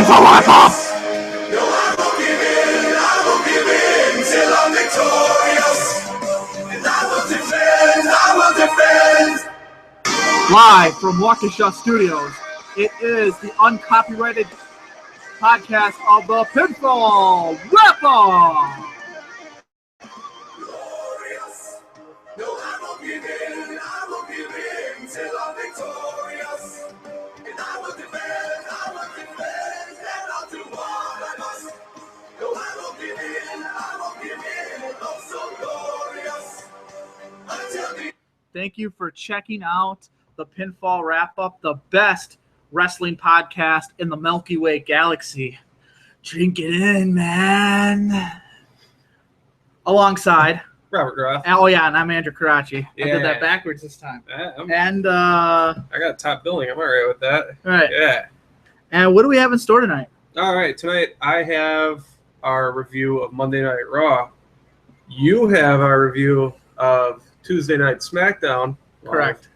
Pinfall wrap-up! No, I won't give in till I'm victorious. And I will defend. Live from Waukesha Studios, it is the uncopyrighted podcast of the Pinfall wrap-up! Glorious. No, I won't give in till I'm victorious. And I will defend, and I'll do what I must. No, I won't give in, oh so glorious. Until the Thank you for checking out the Pinfall wrap-up, the best wrestling podcast in the Milky Way galaxy. Drink it in, man. Alongside Robert Groff. Oh yeah, and I'm Andrew Karachi. I Yeah. did that backwards this time. And I got top billing. I'm all right with that. all right. Yeah. And what do we have in store tonight? All right. Tonight I have our review of Monday Night Raw. You have our review of Tuesday Night SmackDown. Correct.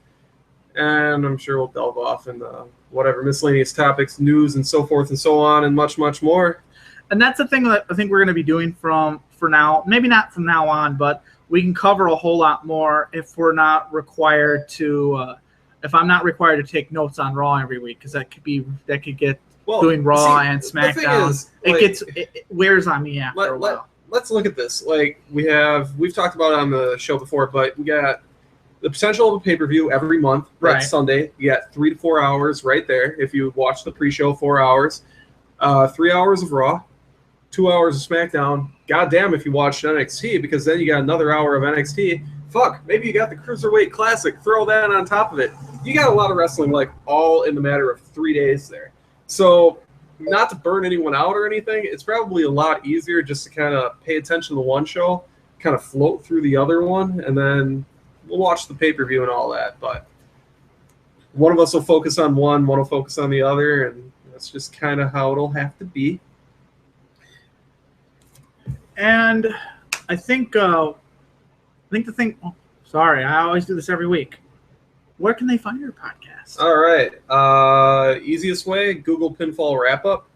And I'm sure we'll delve off into whatever miscellaneous topics, news, and so forth and so on, and much, much more. And that's the thing that I think we're going to be doing for now. Maybe not from now on, but we can cover a whole lot more if we're not required to. If I'm not required to take notes on Raw every week, because that could get doing Raw and SmackDown. Is, like, it wears on me after a while. Let's look at this. Like we've talked about it on the show before, but we got the potential of a pay-per-view every month. Right. That's Sunday. You got 3 to 4 hours right there. If you watch the pre-show, 4 hours, 3 hours of Raw, 2 hours of SmackDown. God damn if you watched NXT, because then you got another hour of NXT. Fuck, maybe you got the Cruiserweight Classic. Throw that on top of it. You got a lot of wrestling, like, all in the matter of 3 days there. So, not to burn anyone out or anything, it's probably a lot easier just to kind of pay attention to one show, kind of float through the other one, and then we'll watch the pay-per-view and all that. But one of us will focus on one will focus on the other, and that's just kind of how it'll have to be. And I think the thing. Oh, sorry, I always do this every week. Where can they find your podcast? All right. Easiest way, Google Pinfall Wrap-Up.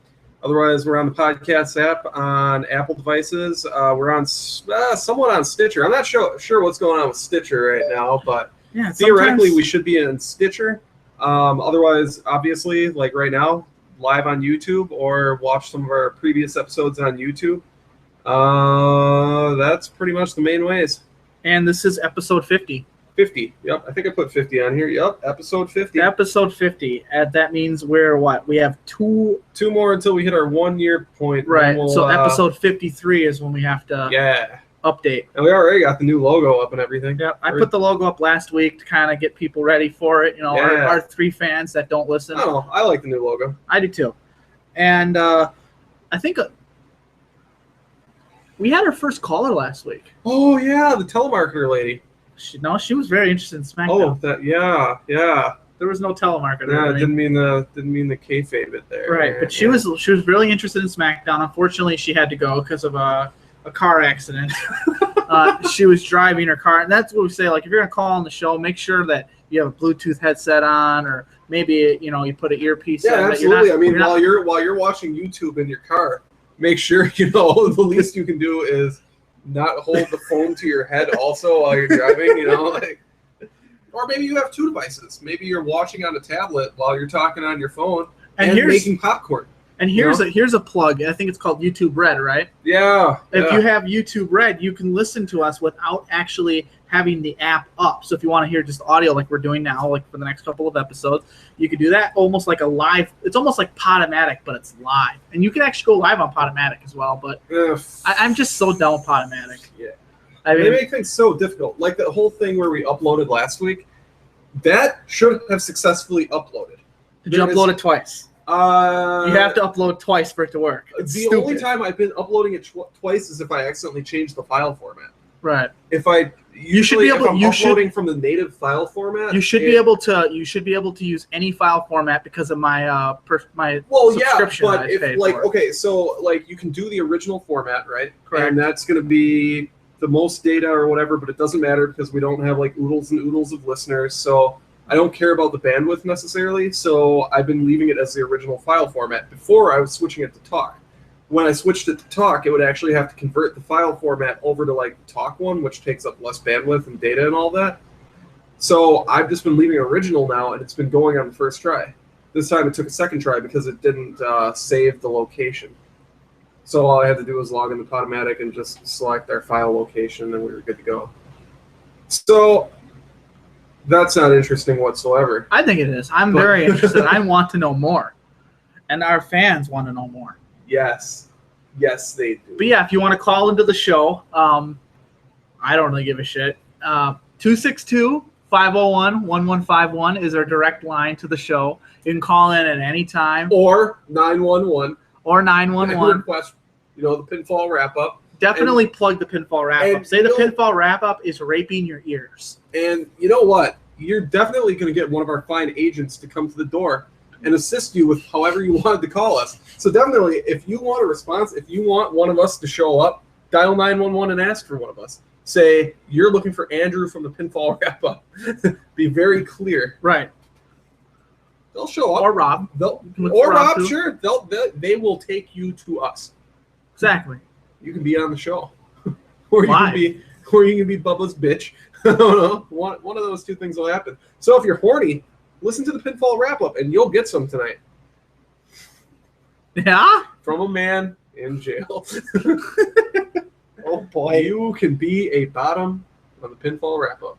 Otherwise, we're on the podcast app on Apple devices. We're on somewhat on Stitcher. I'm not sure what's going on with Stitcher right now, but Yeah, theoretically we should be in Stitcher. Otherwise, obviously, like right now, live on YouTube, or watch some of our previous episodes on YouTube. That's pretty much the main ways. And this is episode 50. 50. Yep, I think I put 50 on here. Yep, episode 50. Episode 50. That means we're what? We have two more until we hit our 1 year point. Right. So episode 53 is when we have to update. And we already got the new logo up and everything. Yeah, I put the logo up last week to kind of get people ready for it. You know, our 3 fans that don't listen. Oh, I like the new logo. I do too. And I think we had our first caller last week. Oh yeah, the telemarketer lady. She was very interested in SmackDown. Oh, yeah. There was no telemarketer. Yeah, didn't mean the kayfabe it there. Right, but she was really interested in SmackDown. Unfortunately, she had to go because of a car accident. She was driving her car, and that's what we say. Like, if you're gonna call on the show, make sure that you have a Bluetooth headset on, or maybe you put an earpiece. Yeah, in. absolutely. While you're watching YouTube in your car, make sure the least you can do is not hold the phone to your head also while you're driving, or maybe you have 2 devices. Maybe you're watching on a tablet while you're talking on your phone and making popcorn. And here's a plug. I think it's called YouTube Red, right? Yeah. If you have YouTube Red, you can listen to us without actually having the app up. So if you want to hear just audio like we're doing now, like for the next couple of episodes, you can do that almost like a live. It's almost like Podomatic, but it's live. And you can actually go live on Podomatic as well. But I'm just so done with Podomatic. Yeah. They make things so difficult. Like the whole thing where we uploaded last week, that should have successfully uploaded. Did you upload it twice? You have to upload twice for it to work. The only time I've been uploading it twice is if I accidentally change the file format. Right. If I you should be able. uploading from the native file format. You should be able to. You should be able to use any file format because of my subscription. But if you can do the original format, right? Correct. And that's going to be the most data or whatever, but it doesn't matter because we don't have like oodles and oodles of listeners. So I don't care about the bandwidth necessarily, so I've been leaving it as the original file format. Before, I was switching it to talk. When I switched it to talk, it would actually have to convert the file format over to like the talk one, which takes up less bandwidth and data and all that. So I've just been leaving it original now, and it's been going on the first try. This time it took a second try because it didn't save the location. So all I had to do was log into Podomatic and just select our file location, and we were good to go. So that's not interesting whatsoever. I think it is. I'm very interested. I want to know more. And our fans want to know more. Yes. Yes, they do. But yeah, if you want to call into the show, I don't really give a shit. 262-501-1151 is our direct line to the show. You can call in at any time. Or 911. Or 911. Request, the pinfall wrap-up. Definitely plug the pinfall wrap-up. Say the pinfall wrap-up is raping your ears. And you know what? You're definitely going to get one of our fine agents to come to the door and assist you with however you wanted to call us. So definitely, if you want a response, if you want one of us to show up, dial 911 and ask for one of us. Say, you're looking for Andrew from the pinfall wrap-up. Be very clear. Right. They'll show up. Or Rob. Or Rob, too. Sure. They will take you to us. Exactly. You can be on the show. Or you can be Bubba's bitch. I don't know. One of those two things will happen. So if you're horny, listen to the pinfall wrap-up, and you'll get some tonight. Yeah? From a man in jail. Oh, boy. You can be a bottom on the pinfall wrap-up.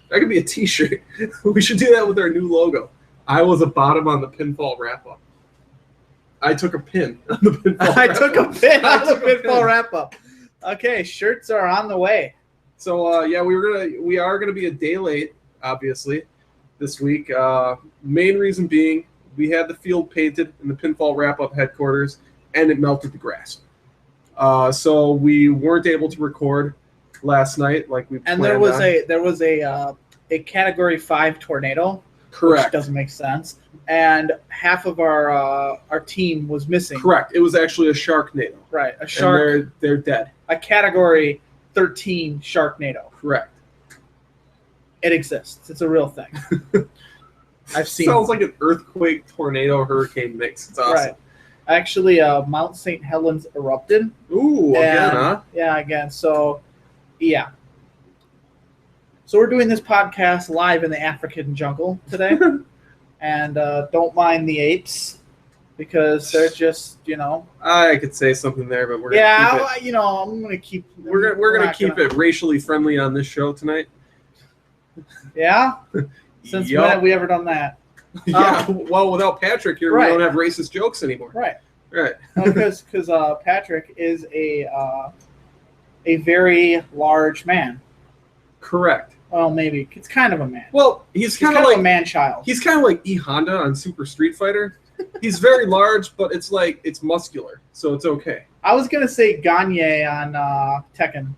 That could be a t-shirt. We should do that with our new logo. I was a bottom on the pinfall wrap-up. I took a pin on the pinfall I took a pin on the pinfall wrap-up. Okay, shirts are on the way. So, yeah, we are gonna be a day late, obviously, this week. Main reason being we had the field painted in the pinfall wrap-up headquarters, and it melted the grass. So we weren't able to record last night like we planned. And there was a Category 5 tornado. Correct. Which doesn't make sense. And half of our team was missing. Correct. It was actually a Sharknado. Right, a shark. And they're dead. A Category 13 Sharknado. Correct. It exists. It's a real thing. I've seen. Sounds like an earthquake, tornado, hurricane mix. It's awesome. Right. Actually, Mount St. Helens erupted. Ooh, again, huh? Yeah, again. So, yeah. So we're doing this podcast live in the African jungle today. And don't mind the apes because they're just, I could say something there, but we're I'm going to keep. We're gonna keep it racially friendly on this show tonight. Yeah. Since when have we ever done that? Yeah. Well, without Patrick here, we don't have racist jokes anymore. Right. Right. Because Patrick is a very large man. Correct. Well, maybe it's kind of a man. Well, he's kind of like a man-child. He's kind of like E Honda on Super Street Fighter. He's very large, but it's muscular, so it's okay. I was gonna say Gagne on Tekken.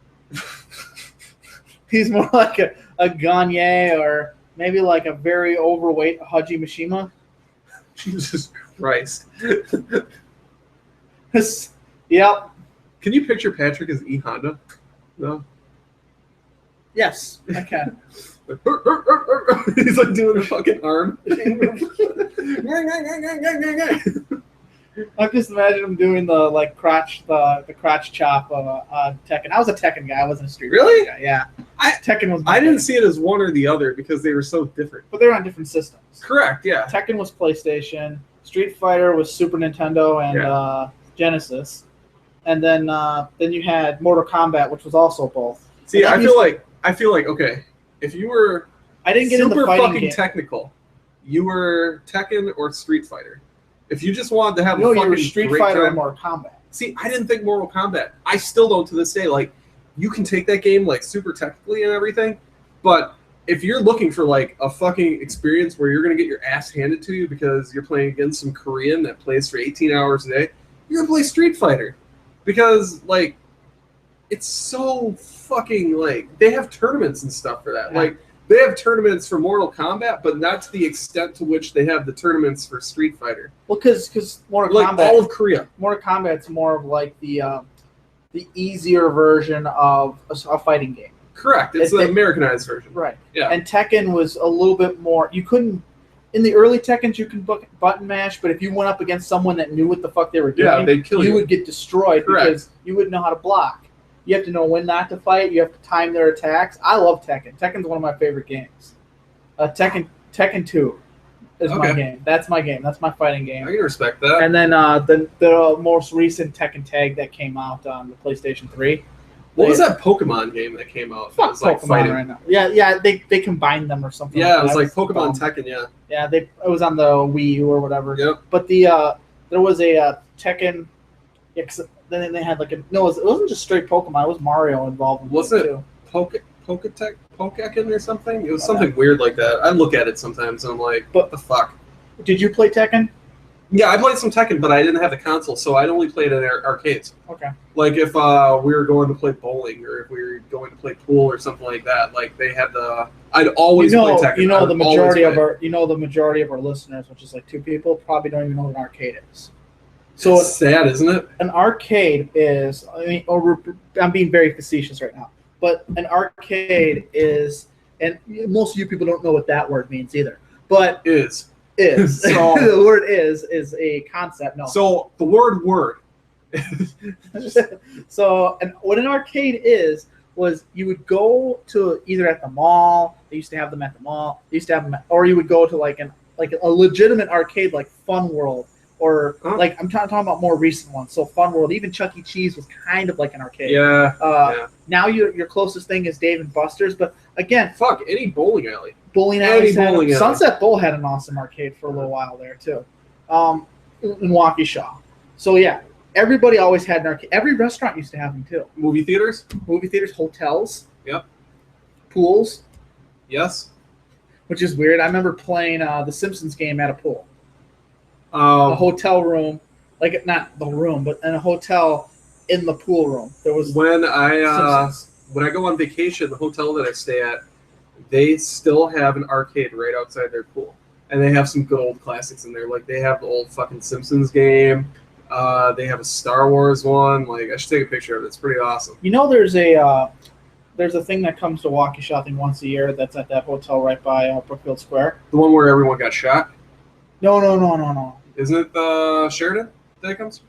He's more like a Gagne or maybe like a very overweight Haji Mishima. Jesus Christ. Yep. Can you picture Patrick as E Honda? No. Yes, I can. He's like doing a fucking arm. I'm just imagining him doing the crotch chop of Tekken. I was a Tekken guy. I wasn't a Street Fighter guy. Yeah, Tekken was. I didn't see it as one or the other because they were so different. But they were on different systems. Correct. Yeah. Tekken was PlayStation. Street Fighter was Super Nintendo and Genesis, and then you had Mortal Kombat, which was also both. See, I feel like okay, if you were I didn't get super into fighting fucking game. Technical, you were Tekken or Street Fighter. If you just wanted to have you a fucking were Street great Fighter time, and Mortal Kombat. See, I didn't think Mortal Kombat. I still don't to this day. Like, you can take that game like super technically and everything, but if you're looking for like a fucking experience where you're gonna get your ass handed to you because you're playing against some Korean that plays for 18 hours a day, you're gonna play Street Fighter because like it's so fucking like they have tournaments and stuff for that. Yeah. Like they have tournaments for Mortal Kombat, but not to the extent to which they have the tournaments for Street Fighter. Well, because Mortal Like Kombat, all of Korea. Mortal Kombat's more of like the easier version of a fighting game. Correct. It's the Americanized version. Right. Yeah. And Tekken was a little bit more. You couldn't. In the early Tekkens, you could button mash, but if you went up against someone that knew what the fuck they were doing, they'd kill you. You would get destroyed because you wouldn't know how to block. You have to know when not to fight. You have to time their attacks. I love Tekken. Tekken's one of my favorite games. Tekken 2 is my game. That's my game. That's my fighting game. I can respect that. And then the most recent Tekken Tag that came out on the PlayStation 3. What was that Pokemon game that came out? Fuck it was like Pokemon fighting. Right now. Yeah, they combined them or something. Yeah, like it was like Pokemon Tekken. Yeah. Yeah, it was on the Wii U or whatever. Yep. But there was a Tekken. Then they had it wasn't just straight Pokemon. It was Mario involved. Was it too. Poketekken or something? It was something weird like that. I look at it sometimes and I'm like, what the fuck? Did you play Tekken? Yeah, I played some Tekken, but I didn't have the console, so I'd only played it in arcades. Okay. Like if we were going to play bowling or if we were going to play pool or something like that, like they had I'd always play Tekken. The majority of our listeners, which is like 2 people, probably don't even know what an arcade is. So it's sad, isn't it? An arcade is, I'm being very facetious right now, but an arcade is, and most of you people don't know what that word means either, but is. So, the word is a concept. No. So the word. So, and what an arcade was you would go to either at the mall. They used to have them at the mall. They used to have them, or you would go to like a legitimate arcade like Fun World, or like I'm talking about more recent ones. So Fun World, even Chuck E. Cheese was kind of like an arcade. Yeah. Now your closest thing is Dave and Buster's, but again, fuck any bowling alley. Sunset Bowl had an awesome arcade for a little while there too, in Waukesha. So yeah, everybody always had an arcade. Every restaurant used to have them too. Movie theaters, hotels. Yep. Pools. Yes. Which is weird. I remember playing the Simpsons game at a pool. A hotel room, like not the room, but in a hotel in the pool room. There was when I go on vacation, the hotel that I stay at, they still have an arcade right outside their pool, and they have some good old classics in there. Like they have the old fucking Simpsons game. They have a Star Wars one. Like I should take a picture of it. It's pretty awesome. There's a thing that comes to Waukesha, I think, once a year. That's at that hotel right by Brookfield Square. The one where everyone got shot. No. Isn't it the Sheridan that comes?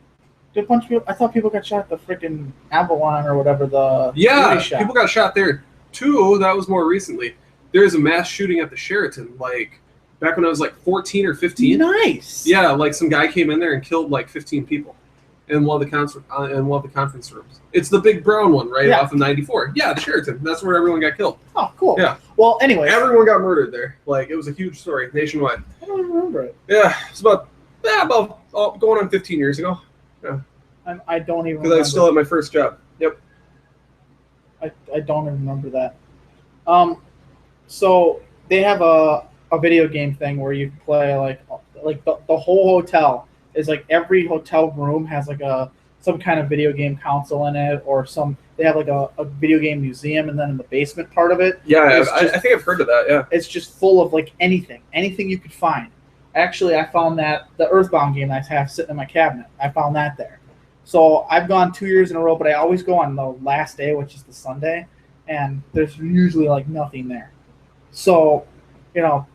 Did a bunch of people? I thought people got shot at the freaking Avalon or whatever. People got shot there too. That was more recently. There's a mass shooting at the Sheraton, like back when I was like 14 or 15. Nice. Yeah, like some guy came in there and killed like 15 people in one of the conference rooms. It's the big brown one, right off of 94. Yeah, the Sheraton. That's where everyone got killed. Oh, cool. Yeah. Well, anyway, everyone got murdered there. Like it was a huge story nationwide. I don't remember it. Yeah, it's about going on 15 years ago. Yeah. I don't even. Because I still had my first job. Yep. I don't even remember that. So they have a video game thing where you can play like the whole hotel is like every hotel room has like some kind of video game console in it, or they have like a video game museum, and then in the basement part of it. Yeah, I think I've heard of that. Yeah. It's just full of like anything you could find. Actually, I found that the Earthbound game I have sitting in my cabinet. I found that there. So I've gone 2 years in a row, but I always go on the last day, which is the Sunday, and there's usually like nothing there. So,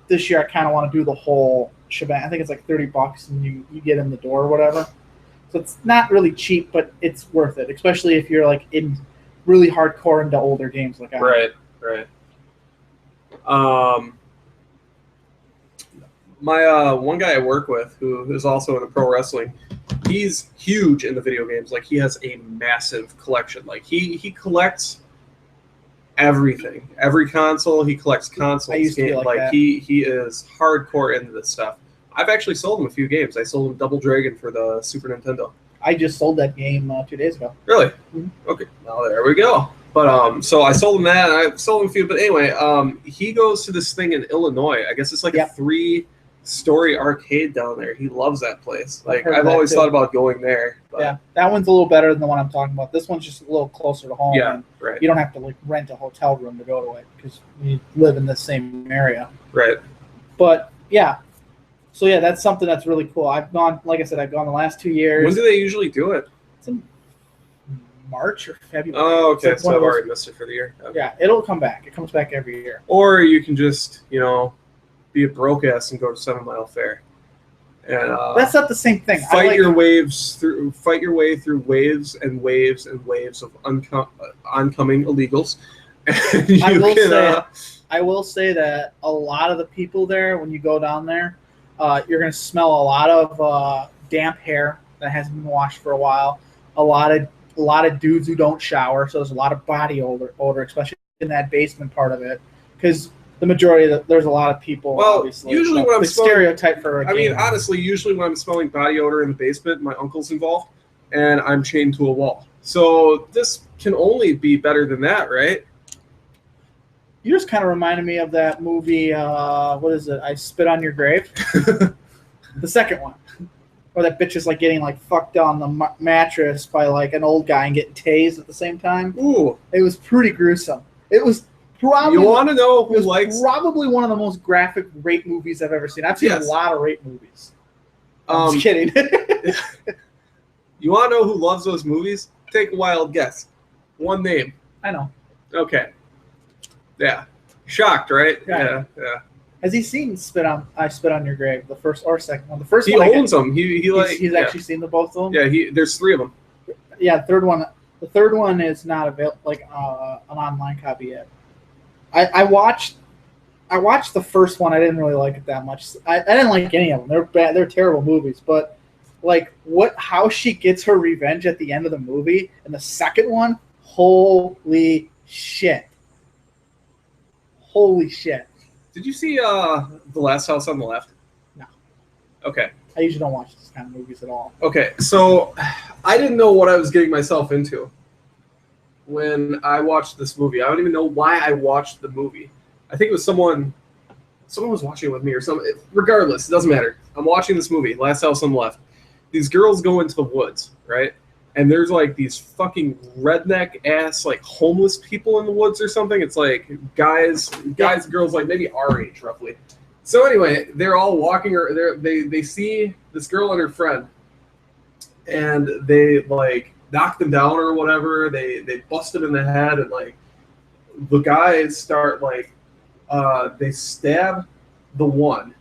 this year I kind of want to do the whole shebang. I think it's like $30 and you get in the door or whatever. So it's not really cheap, but it's worth it, especially if you're like in really hardcore into older games like I am. Right. My one guy I work with who is also into pro wrestling, he's huge into video games. Like he has a massive collection. Like he collects everything, every console. He collects consoles. I used to be like that. He is hardcore into this stuff. I've actually sold him a few games. I sold him Double Dragon for the Super Nintendo. I just sold that game 2 days ago. Really? Mm-hmm. Okay. Now there we go. But so I sold him that. And I sold him a few. But anyway, he goes to this thing in Illinois. I guess it's like a 3-story arcade down there. He loves that place. Like I've always thought about going there. But. Yeah, that one's a little better than the one I'm talking about. This one's just a little closer to home. Yeah, and right. You don't have to like rent a hotel room to go to it because you live in the same area. Right. But yeah, so yeah, that's something that's really cool. I've gone, like I said, the last 2 years. When do they usually do it? It's in March or February. Oh, okay. Like So I've already missed it for the year. Okay. Yeah, it'll come back. It comes back every year. Or you can just, be a broke ass and go to 7 Mile Fair. And that's not the same thing. Fight your way through waves and waves and waves of oncoming illegals. And I will say that a lot of the people there, when you go down there, you're going to smell a lot of damp hair that hasn't been washed for a while. A lot of dudes who don't shower, so there's a lot of body odor, especially in that basement part of it, because the majority of there's a lot of people. Well, obviously, usually when I'm stereotype for. Honestly, usually when I'm smelling body odor in the basement, my uncle's involved, and I'm chained to a wall. So this can only be better than that, right? You just kind of reminded me of that movie. What is it? I Spit on Your Grave. The second one, where that bitch is like getting like fucked on the mattress by like an old guy and getting tased at the same time. Ooh, it was pretty gruesome. It was. Probably, you want to know who likes? Probably one of the most graphic rape movies I've ever seen. I've seen a lot of rape movies. I'm just kidding. You want to know who loves those movies? Take a wild guess. One name. I know. Okay. Yeah. Shocked, right? Yeah. Has he seen I Spit on Your Grave, the first or second one? The first he one. He owns them. He's actually seen the both of them. Yeah. There's 3 of them. Yeah. The third one is not available, like an online copy yet. I watched the first one. I didn't really like it that much. I didn't like any of them. They're bad. They're terrible movies. But like how she gets her revenge at the end of the movie in the second one, holy shit! Holy shit! Did you see The Last House on the Left? No. Okay. I usually don't watch this kind of movies at all. Okay, so I didn't know what I was getting myself into when I watched this movie. I don't even know why I watched the movie. I think it was someone was watching it with me or something. Regardless, it doesn't matter. I'm watching this movie, Last House on the Left. These girls go into the woods, right? And there's like these fucking redneck ass like homeless people in the woods or something. It's like guys and girls like maybe our age roughly. So anyway, they're all walking or they see this girl and her friend, and they like knock them down or whatever. They bust them in the head, and like the guys start like they stab the one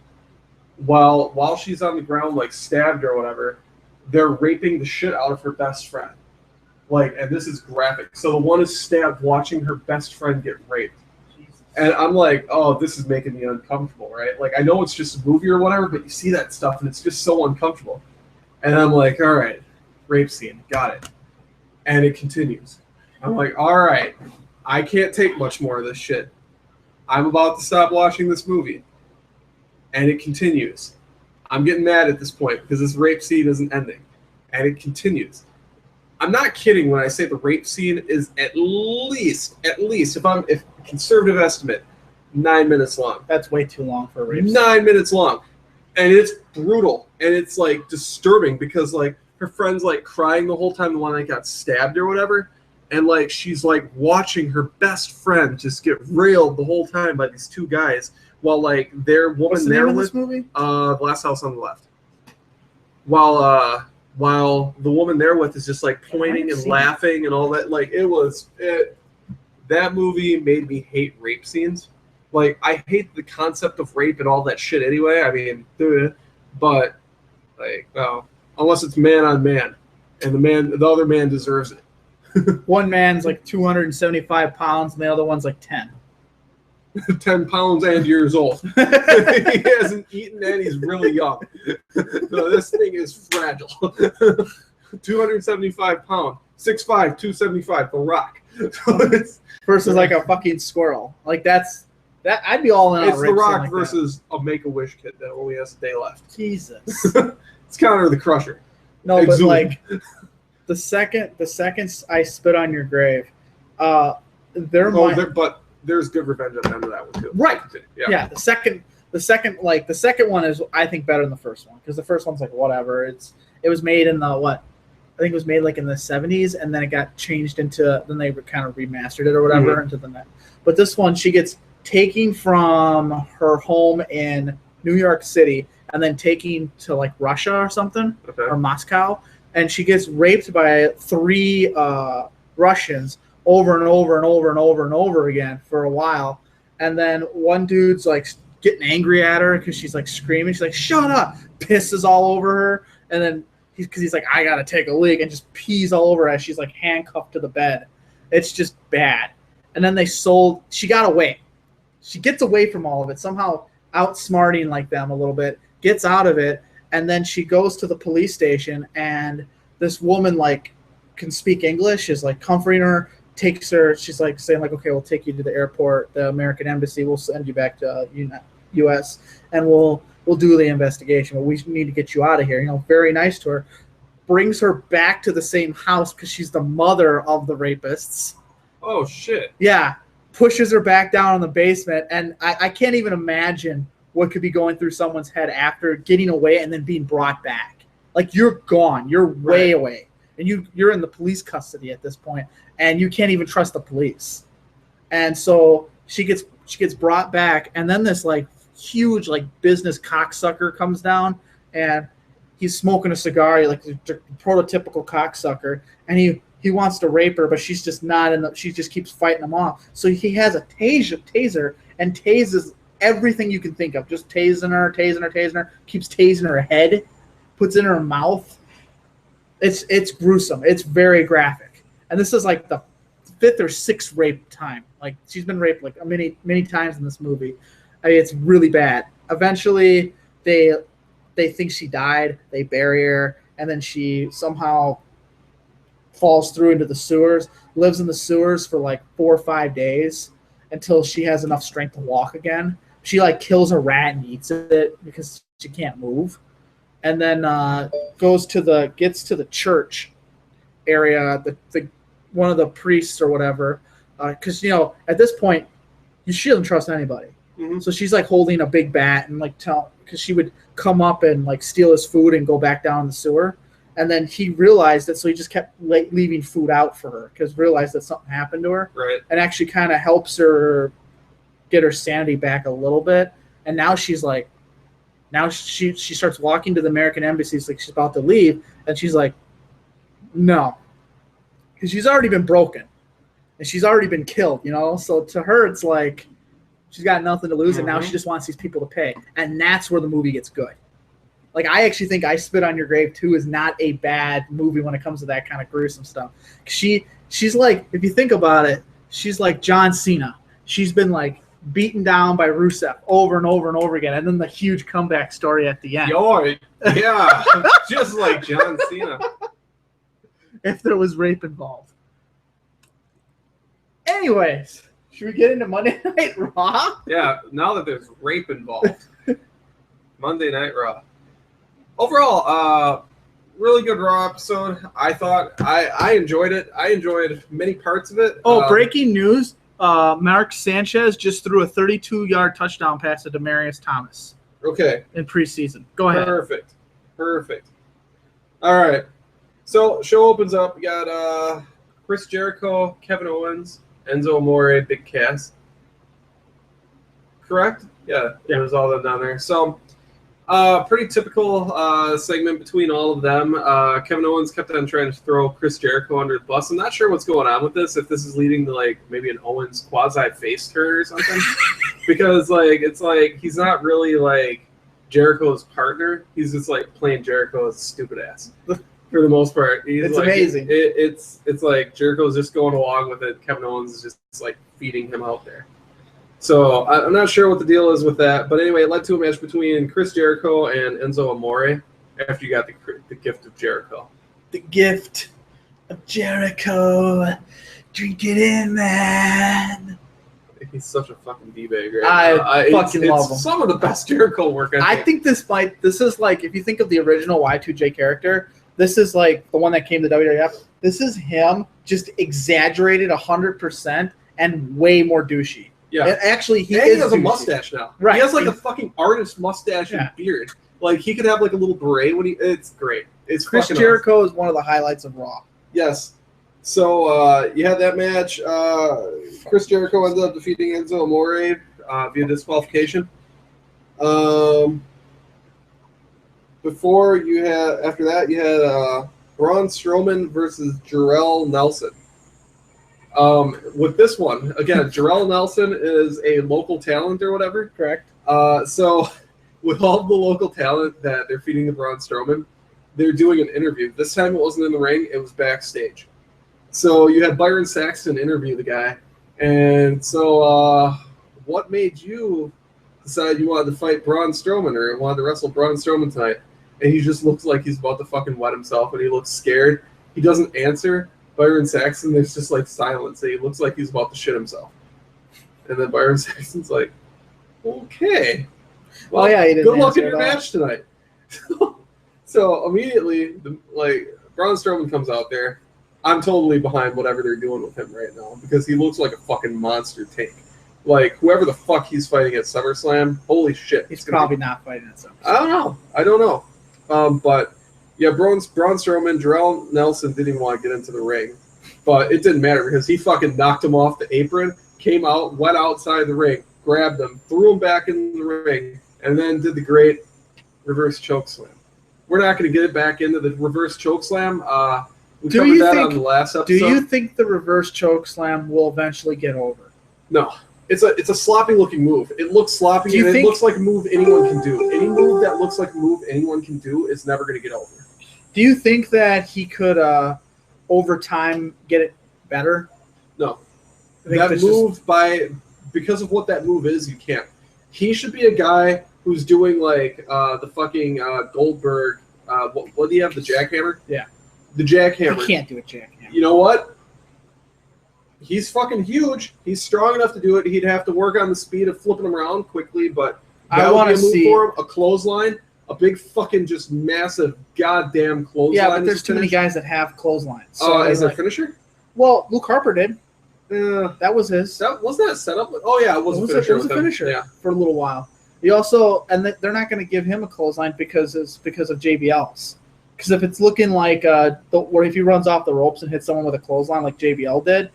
while she's on the ground like stabbed or whatever. They're raping the shit out of her best friend. Like, and this is graphic. So the one is stabbed watching her best friend get raped. Jesus. And I'm like, oh, this is making me uncomfortable, right? Like, I know it's just a movie or whatever, but you see that stuff and it's just so uncomfortable. And I'm like, all right, rape scene, got it. And it continues. I'm like, all right, I can't take much more of this shit. I'm about to stop watching this movie. And it continues. I'm getting mad at this point because this rape scene isn't ending. And it continues. I'm not kidding when I say the rape scene is at least, if conservative estimate, 9 minutes long. That's way too long for a rape scene. 9 minutes long. And it's brutal. And it's like disturbing because like her friend's like crying the whole time, the one that got stabbed or whatever. And like she's like watching her best friend just get railed the whole time by these two guys. While like their woman What's the there name of with this movie? Last House on the Left. While the woman they're with is just like pointing and laughing and all that, like that movie made me hate rape scenes. Like I hate the concept of rape and all that shit anyway. I mean, but like, well, unless it's man on man, and the other man deserves it. One man's like 275 pounds, and the other one's like 10. 10 pounds and years old. He hasn't eaten and he's really young. So this thing is fragile. 275 pounds. 6'5", 275, The Rock. Versus like a fucking squirrel. Like that. I'd be all in. It's The Rock like versus a Make-A-Wish kid that only has a day left. Jesus. It's Connor the Crusher. No, Exhumed. but like the second I Spit on Your Grave, but there's good revenge at the end of that one too. Right. Yeah. The second one is I think better than the first one because the first one's like whatever. It was made in the what? I think it was made like in the 70s and then it got changed into then they kind of remastered it or whatever into the net. But this one she gets taken from her home in New York City and then taken to like Russia or something or Moscow, and she gets raped by three Russians over and over and over and over and over again for a while. And then one dude's like getting angry at her because she's like screaming. She's like, shut up, pisses all over her. And then he's like, I got to take a leak, and just pees all over her as she's like handcuffed to the bed. It's just bad. And then she got away. She gets away from all of it, somehow outsmarting like them a little bit, gets out of it. And then she goes to the police station, and this woman like can speak English, is like comforting her, takes her. She's like saying like, okay, we'll take you to the airport, the American embassy. We'll send you back to U.S. and we'll do the investigation. But we need to get you out of here. Very nice to her. Brings her back to the same house because she's the mother of the rapists. Oh shit. Yeah, pushes her back down in the basement, and I can't even imagine what could be going through someone's head after getting away and then being brought back. Like, you're gone. You're way away. And you're in the police custody at this point, and you can't even trust the police. And so she gets brought back, and then this like huge like business cocksucker comes down, and he's smoking a cigar, like the prototypical cocksucker, and he wants to rape her, but she's just not she just keeps fighting him off. So he has a taser and tases everything you can think of, just tasing her, keeps tasing her head, puts it in her mouth. It's gruesome. It's very graphic. And this is like the 5th or 6th rape time. Like, she's been raped like many times in this movie. I mean, it's really bad. Eventually, they think she died. They bury her, and then she somehow falls through into the sewers, lives in the sewers for like 4 or 5 days until she has enough strength to walk again. She like kills a rat and eats it because she can't move. And then gets to the church area, the one of the priests or whatever, because at this point she doesn't trust anybody. Mm-hmm. So she's like holding a big bat and like because she would come up and like steal his food and go back down the sewer, and then he realized it, so he just kept leaving food out for her because realized that something happened to her, right? And actually kind of helps her get her sanity back a little bit. And now she's like. Now she starts walking to the American embassy. It's like she's about to leave, and she's like, no. Because she's already been broken, and she's already been killed, So to her, it's like she's got nothing to lose, and now she just wants these people to pay. And that's where the movie gets good. Like, I actually think I Spit on Your Grave 2 is not a bad movie when it comes to that kind of gruesome stuff. She's like, if you think about it, she's like John Cena. She's been like beaten down by Rusev over and over and over again, and then the huge comeback story at the end. Yeah, just like John Cena. If there was rape involved. Anyways, should we get into Monday Night Raw? Yeah, now that there's rape involved. Monday Night Raw. Overall, really good Raw episode. I thought I enjoyed it. I enjoyed many parts of it. Breaking news. Mark Sanchez just threw a 32-yard touchdown pass to Demaryius Thomas. Okay. In preseason. Go ahead. Perfect. All right. So, show opens up. We got Chris Jericho, Kevin Owens, Enzo Amore, Big Cass. Correct? Yeah. There's all of them down there. So, pretty typical segment between all of them. Kevin Owens kept on trying to throw Chris Jericho under the bus. I'm not sure what's going on with this, if this is leading to like maybe an Owens quasi-face turn or something. Because like it's like he's not really like Jericho's partner. He's just like playing Jericho as a stupid ass for the most part. It's like, amazing. It's like Jericho's just going along with it. Kevin Owens is just like feeding him out there. So I'm not sure what the deal is with that, but anyway, it led to a match between Chris Jericho and Enzo Amore after you got the gift of Jericho. The gift of Jericho. Drink it in, man. He's such a fucking D-bag right now. I fucking love him. Some of the best Jericho work. I think this is like, if you think of the original Y2J character, this is like the one that came to WWF. This is him just exaggerated 100% and way more douchey. Yeah, and actually, he has a mustache now. Right, he has like a fucking artist mustache and beard. Like he could have like a little beret when it's great. It's Chris Jericho is one of the highlights of Raw. Yes. So you had that match. Chris Jericho ended up defeating Enzo Amore via disqualification. After that, you had Braun Strowman versus Jarrell Nelson. With this one, again, Jarrell Nelson is a local talent or whatever. Correct. So with all the local talent that they're feeding to Braun Strowman, they're doing an interview. This time it wasn't in the ring, it was backstage. So you had Byron Saxton interview the guy. And so what made you decide you wanted to fight Braun Strowman or wanted to wrestle Braun Strowman tonight? And he just looks like he's about to fucking wet himself, and he looks scared. He doesn't answer. Byron Saxton, there's just like silence. He looks like he's about to shit himself. And then Byron Saxton's like, okay. Well, yeah, he didn't good luck in answer your at all. match tonight. So immediately, Braun Strowman comes out there. I'm totally behind whatever they're doing with him right now because he looks like a fucking monster tank. Like, whoever the fuck he's fighting at SummerSlam, holy shit. He's probably not fighting at SummerSlam. I don't know. But, yeah, Braun Strowman, Jarrell Nelson didn't even want to get into the ring. But it didn't matter because he fucking knocked him off the apron, came out, went outside the ring, grabbed him, threw him back in the ring, and then did the great reverse chokeslam. We're not going to get it back into the reverse chokeslam. We covered that on the last episode. Do you think the reverse chokeslam will eventually get over? No. It's a sloppy looking move. It looks sloppy and it looks like a move anyone can do. Any move that looks like a move anyone can do is never going to get over. Do you think that he could, over time, get it better? No. That move, because of what that move is, you can't. He should be a guy who's doing like the fucking Goldberg. What do you have? The jackhammer? Yeah. The jackhammer. He can't do a jackhammer. You know what? He's fucking huge. He's strong enough to do it. He'd have to work on the speed of flipping him around quickly, but I want to see for him, a clothesline, a big fucking just massive goddamn clothesline. Yeah, but there's too many guys that have clotheslines. So is their finisher? Well, Luke Harper did. That was his. Wasn't that set up? Oh yeah, it was a finisher. It was a finisher for a little while. He also, and they're not going to give him a clothesline because of JBL's. Because if it's looking like where if he runs off the ropes and hits someone with a clothesline like JBL did,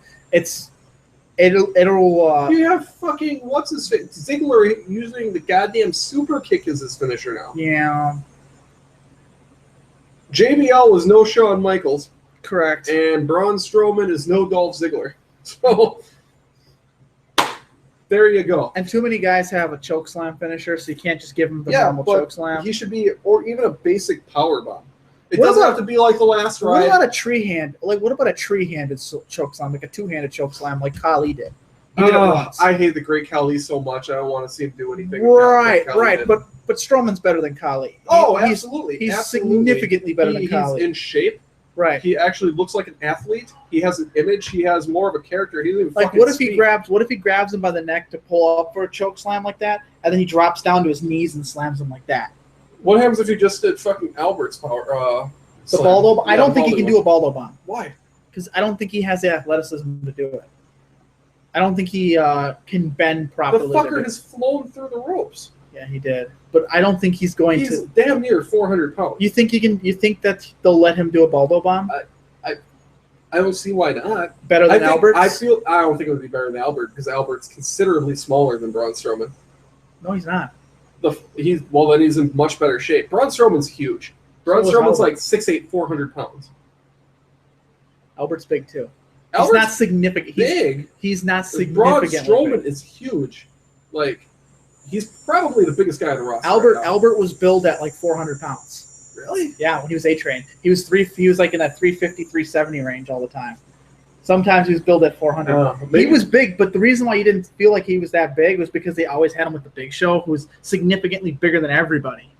it'll. You have fucking what's his face Ziggler using the goddamn super kick as his finisher now. Yeah. JBL was no Shawn Michaels. Correct. And Braun Strowman is no Dolph Ziggler. So there you go. And too many guys have a chokeslam finisher, so you can't just give them the normal chokeslam. He should be, or even a basic power bomb. It doesn't have to be like the last ride. What about a tree hand? What about a tree-handed chokeslam, like a two-handed chokeslam, like Khali did? He did it once. I hate the Great Khali so much. I don't want to see him do anything. Right. But Strowman's better than Khali. Absolutely. He's significantly better than Khali. He's in shape. Right. He actually looks like an athlete. He has an image. He has more of a character. He doesn't even like what if he grabs him by the neck to pull up for a choke slam like that, and then he drops down to his knees and slams him like that? What happens if he just did fucking Albert's power? The Baldo? I don't think he can do a Baldo bomb. Why? Because I don't think he has the athleticism to do it. I don't think he can bend properly. The fucker has flown through the ropes. Yeah, he did. But I don't think he's going to. He's damn near 400 pounds. You think that they'll let him do a Baldo bomb? I don't see why not. Better than Albert? I don't think it would be better than Albert because Albert's considerably smaller than Braun Strowman. No, he's not. Then he's in much better shape. Braun Strowman's huge. Braun Strowman's like 6'8", 400 pounds. Albert's big too. Albert's not significant. He's not significant. Braun Strowman is huge. Like, he's probably the biggest guy on the roster. Albert was billed at like 400 pounds. Really? Yeah, when he was A-Train. He was like in that 350, 370 range all the time. Sometimes he was billed at 400. He was big, but the reason why you didn't feel like he was that big was because they always had him with the Big Show, who was significantly bigger than everybody.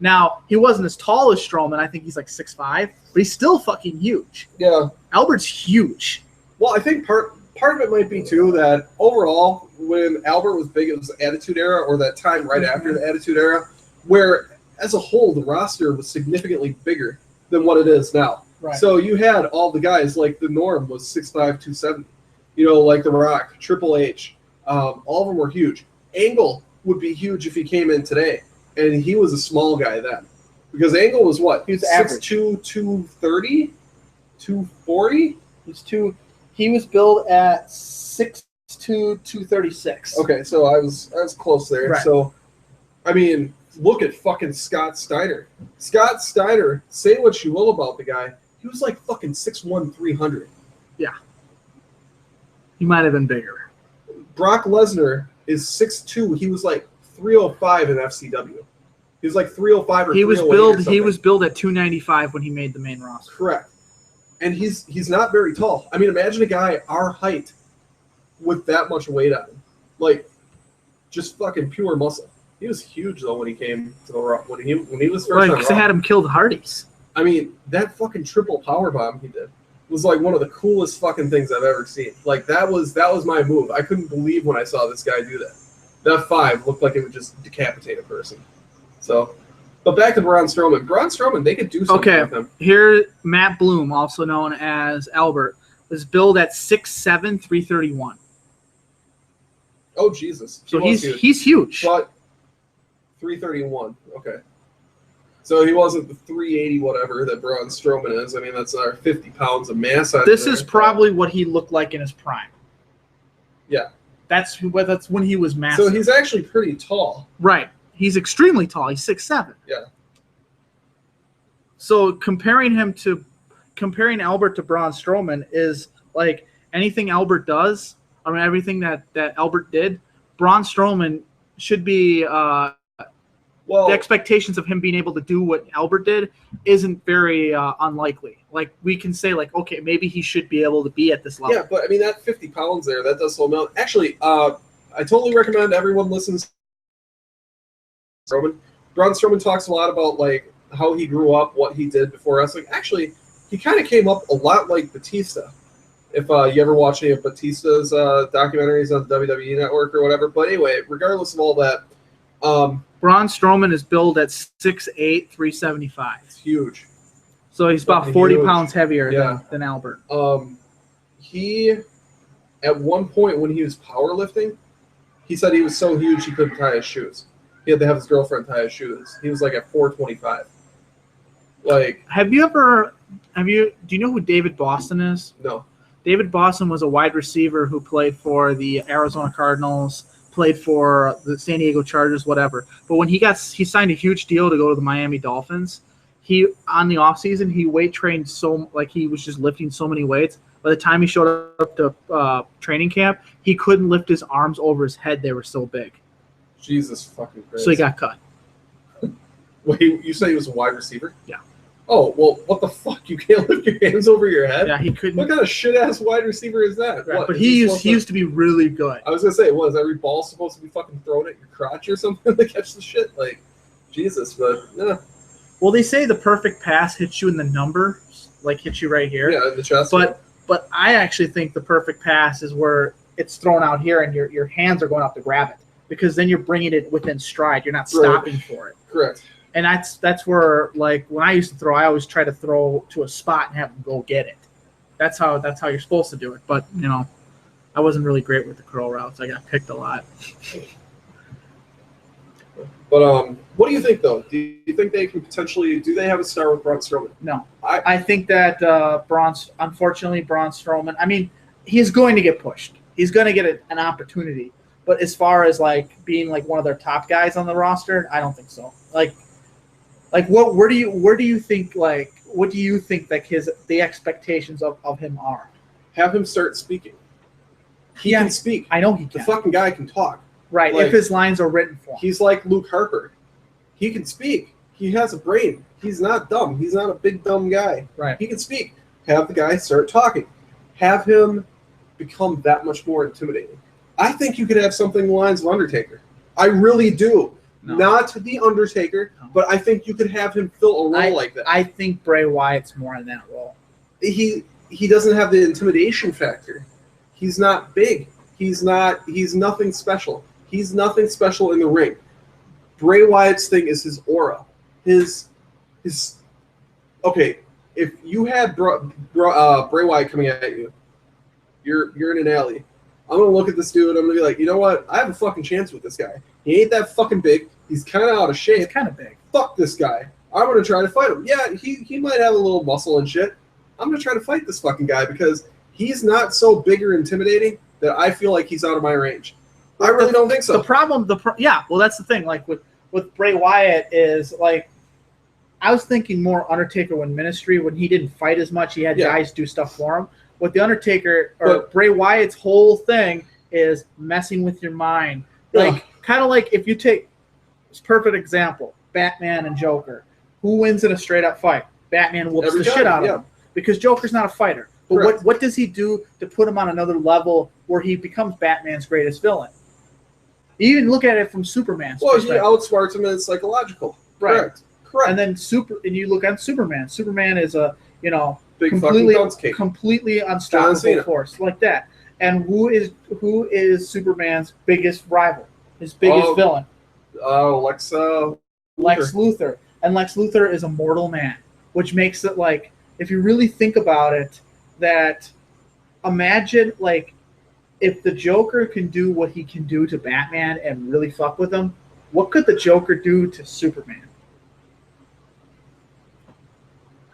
Now, he wasn't as tall as Strowman. I think he's like 6'5", but he's still fucking huge. Yeah. Albert's huge. Well, I think part of it might be, too, that overall, when Albert was big, it was the Attitude Era, or that time right after the Attitude Era, where, as a whole, the roster was significantly bigger than what it is now. Right. So you had all the guys, like the Norm was 6'5", 270. Like The Rock, Triple H. All of them were huge. Angle would be huge if he came in today. And he was a small guy then. Because Angle was what? He was average. 6'2", 230? 240? He was billed at 6'2", 236. Okay, so I was close there. Right. So, I mean, look at fucking Scott Steiner. Scott Steiner, say what you will about the guy, he was like fucking 6'1", 300. Yeah. He might have been bigger. Brock Lesnar is 6'2". He was like 305 in FCW. He was like 305 or 308 He was billed at 295 when he made the main roster. Correct. And he's not very tall. I mean, imagine a guy our height with that much weight on him. Like, just fucking pure muscle. He was huge, though, when he came to the Raw. When he was first on Raw. Because they had him kill the Hardys. I mean, that fucking triple powerbomb he did was like one of the coolest fucking things I've ever seen. Like, that was my move. I couldn't believe when I saw this guy do that. That 5 looked like it would just decapitate a person. So, but back to Braun Strowman. Braun Strowman, they could do something with him. Here, Matt Bloom, also known as Albert, was billed at 6'7", 331. Oh, Jesus. So he's huge. But 331, okay. So he wasn't the 380 whatever that Braun Strowman is. I mean, that's our 50 pounds of mass. This is probably what he looked like in his prime. Yeah. That's when he was massive. So he's actually pretty tall. Right. He's extremely tall. He's 6'7". Yeah. So comparing Albert to Braun Strowman is like anything Albert does. I mean, everything that Albert did, Braun Strowman should be. The expectations of him being able to do what Albert did isn't very unlikely. Like, we can say, like, okay, maybe he should be able to be at this level. Yeah, but I mean, that 50 pounds there, that does slow him down. Actually, I totally recommend everyone listens. Braun Strowman talks a lot about like how he grew up, what he did before wrestling. Actually, he kind of came up a lot like Batista. If you ever watch any of Batista's documentaries on the WWE Network or whatever. But anyway, regardless of all that, Braun Strowman is billed at 6'8", 375. It's huge. So he's about 40 pounds heavier than Albert. He, at one point when he was powerlifting, he said he was so huge he couldn't tie his shoes. He had to have his girlfriend tie his shoes. He was like at 425. Like, do you know who David Boston is? No. David Boston was a wide receiver who played for the Arizona Cardinals, played for the San Diego Chargers, whatever. But when he signed a huge deal to go to the Miami Dolphins, on the offseason, he weight trained he was just lifting so many weights. By the time he showed up to training camp, he couldn't lift his arms over his head. They were so big. Jesus fucking Christ. So he got cut. Wait, you say he was a wide receiver? Yeah. Oh, well, what the fuck? You can't lift your hands over your head? Yeah, he couldn't. What kind of shit-ass wide receiver is that? Right, but he used to be really good. I was going to say, is every ball supposed to be fucking thrown at your crotch or something to catch the shit? Like, Jesus, but, yeah. Well, they say the perfect pass hits you in the number, like hits you right here. Yeah, in the chest. But I actually think the perfect pass is where it's thrown out here and your hands are going up to grab it, because then you're bringing it within stride. You're not stopping for it. Correct. And that's where, like, when I used to throw, I always try to throw to a spot and have them go get it. That's how you're supposed to do it. But, I wasn't really great with the curl routes. I got picked a lot. But what do you think, though? Do you think they can potentially – do they have a star with Braun Strowman? No. I think that unfortunately, Braun Strowman – I mean, he's going to get pushed. He's going to get an opportunity. But as far as, like, being, like, one of their top guys on the roster, I don't think so. Like where do you think the expectations of him are? Have him start speaking. He can speak. I know he can. The fucking guy can talk. Right, like, if his lines are written for him. He's like Luke Harper. He can speak. He has a brain. He's not dumb. He's not a big dumb guy. Right. He can speak. Have the guy start talking. Have him become that much more intimidating. I think you could have something along the lines of Undertaker. I really do. No. Not the Undertaker, but I think you could have him fill a role like that. I think Bray Wyatt's more in that role. He doesn't have the intimidation factor. He's not big. He's nothing special. He's nothing special in the ring. Bray Wyatt's thing is his aura. Okay, if you had Bray Wyatt coming at you, you're in an alley. I'm going to look at this dude, I'm going to be like, you know what? I have a fucking chance with this guy. He ain't that fucking big. He's kind of out of shape. He's kind of big. Fuck this guy. I'm going to try to fight him. Yeah, he might have a little muscle and shit. I'm going to try to fight this fucking guy because he's not so big or intimidating that I feel like he's out of my range. I really don't think so. The problem, that's the thing. Like with Bray Wyatt is like, I was thinking more Undertaker when Ministry, when he didn't fight as much, he had guys do stuff for him. With the Undertaker or Bray Wyatt's whole thing is messing with your mind. Like kind of like if you take this perfect example, Batman and Joker. Who wins in a straight up fight? Batman whoops the shit out of him because Joker's not a fighter. But what does he do to put him on another level where he becomes Batman's greatest villain? You even look at it from Superman's perspective. He outsmarts him and it's psychological. Right. Correct. And then you look at Superman. Superman is a big completely unstoppable force like that. And who is Superman's biggest rival? His biggest villain? Lex Luthor. And Lex Luthor is a mortal man, which makes it like, if you really think about it, that imagine like if the Joker can do what he can do to Batman and really fuck with him, what could the Joker do to Superman?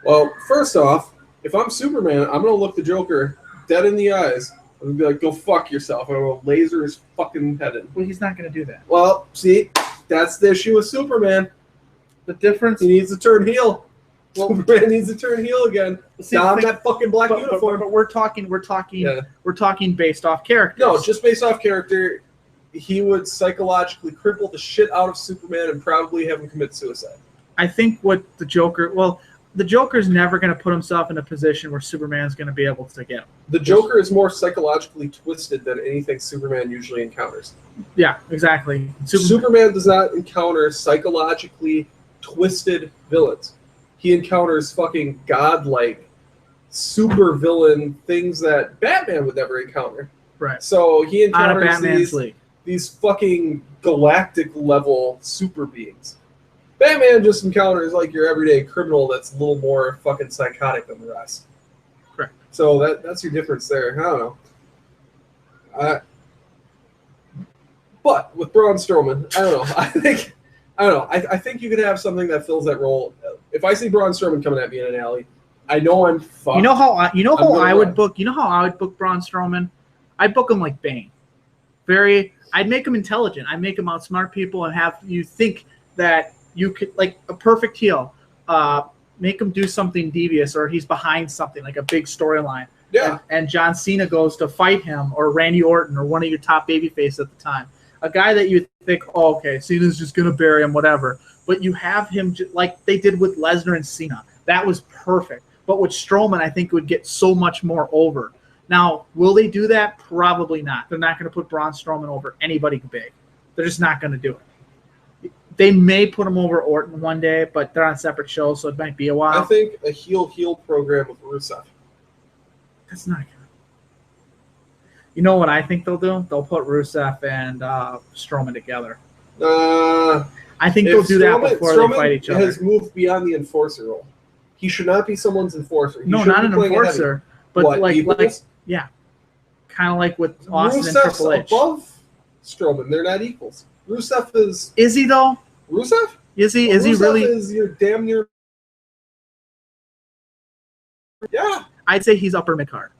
Well, first off, if I'm Superman, I'm going to look the Joker dead in the eyes. I'm going to be like, go fuck yourself. I'm going to laser his fucking head in. Well, he's not going to do that. Well, see, that's the issue with Superman. The difference... He needs to turn heel. Superman needs to turn heel again. Don that fucking black uniform. But we're talking based off character. No, just based off character, he would psychologically cripple the shit out of Superman and probably have him commit suicide. I think what the Joker's never going to put himself in a position where Superman's going to be able to get him. The Joker is more psychologically twisted than anything Superman usually encounters. Yeah, exactly. Superman does not encounter psychologically twisted villains. He encounters fucking godlike super villain things that Batman would never encounter. Right. So he encounters these fucking galactic level super beings. Batman just encounters like your everyday criminal that's a little more fucking psychotic than the rest. Correct. So that's your difference there. I don't know. But with Braun Strowman, I don't know. I think you could have something that fills that role. If I see Braun Strowman coming at me in an alley, I know I'm fucked. You know how I would book Braun Strowman? I'd book him like Bane. I'd make him intelligent. I'd make him outsmart people and have you think that you could, like a perfect heel, make him do something devious or he's behind something, like a big storyline. Yeah. And John Cena goes to fight him, or Randy Orton, or one of your top babyface at the time. A guy that you think, oh, okay, Cena's just going to bury him, whatever. But you have him like they did with Lesnar and Cena. That was perfect. But with Strowman, I think it would get so much more over. Now, will they do that? Probably not. They're not going to put Braun Strowman over anybody big. They're just not going to do it. They may put him over Orton one day, but they're on separate shows, so it might be a while. I think a heel program with Rusev. That's not good. You know what I think they'll do? They'll put Rusev and Strowman together. I think they'll do that before they fight each other. Strowman has moved beyond the enforcer role. He should not be someone's enforcer. No, not an enforcer, but like yeah, kind of like with Austin and Triple H. Above Strowman, they're not equals. Rusev is. Is he though? Rusev? Is he? Is he really? Rusev is your damn near. Yeah. I'd say he's upper mid card.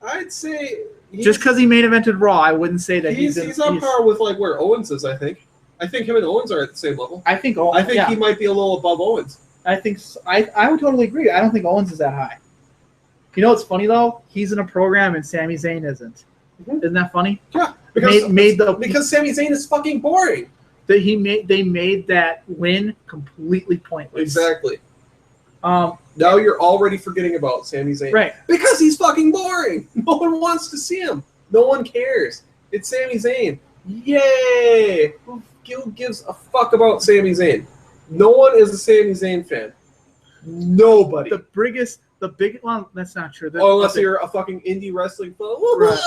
I'd say just because he main evented Raw, I wouldn't say that he's on par with like where Owens is. I think him and Owens are at the same level. I think he might be a little above Owens. I think I would totally agree. I don't think Owens is that high. You know what's funny though? He's in a program and Sami Zayn isn't. Mm-hmm. Isn't that funny? Yeah, because Sami Zayn is fucking boring. They made that win completely pointless. Exactly. Now you're already forgetting about Sami Zayn. Right. Because he's fucking boring. No one wants to see him. No one cares. It's Sami Zayn. Yay! Who gives a fuck about Sami Zayn? No one is a Sami Zayn fan. Nobody. The biggest, well, that's not true. Unless you're a fucking indie wrestling fan. Right.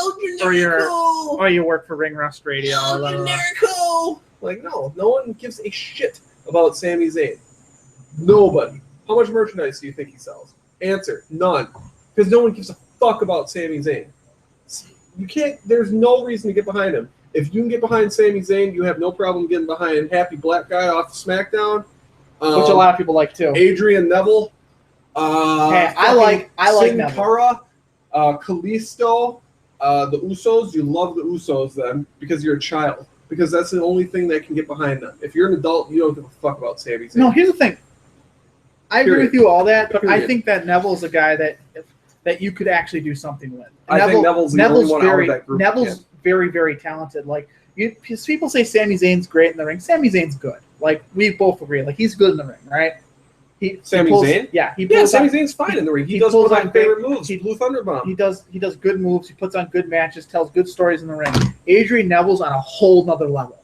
Or you work for Ring Rust Radio. Like, no one gives a shit about Sami Zayn. Nobody. How much merchandise do you think he sells? Answer, none. Because no one gives a fuck about Sami Zayn. You can't, there's no reason to get behind him. If you can get behind Sami Zayn, you have no problem getting behind Happy Black Guy off of SmackDown. Which a lot of people like too. Adrian Neville. I like Sin Neville. Cara, Kalisto, the Usos. You love the Usos then because you're a child. Because that's the only thing that can get behind them. If you're an adult, you don't give a fuck about Sami Zayn. No, here's the thing. I agree with you all that, but I think that Neville's a guy that that you could actually do something with. I think Neville's the only one out of that group. Neville's very, very talented. Like people say Sami Zayn's great in the ring. Sami Zayn's good. Like we both agree. Like he's good in the ring, right? Sami Zayn? Yeah, Sami Zayn's fine in the ring. He does one of my favorite moves. Blue Thunder Bomb. He does good moves. He puts on good matches, tells good stories in the ring. Adrian Neville's on a whole nother level.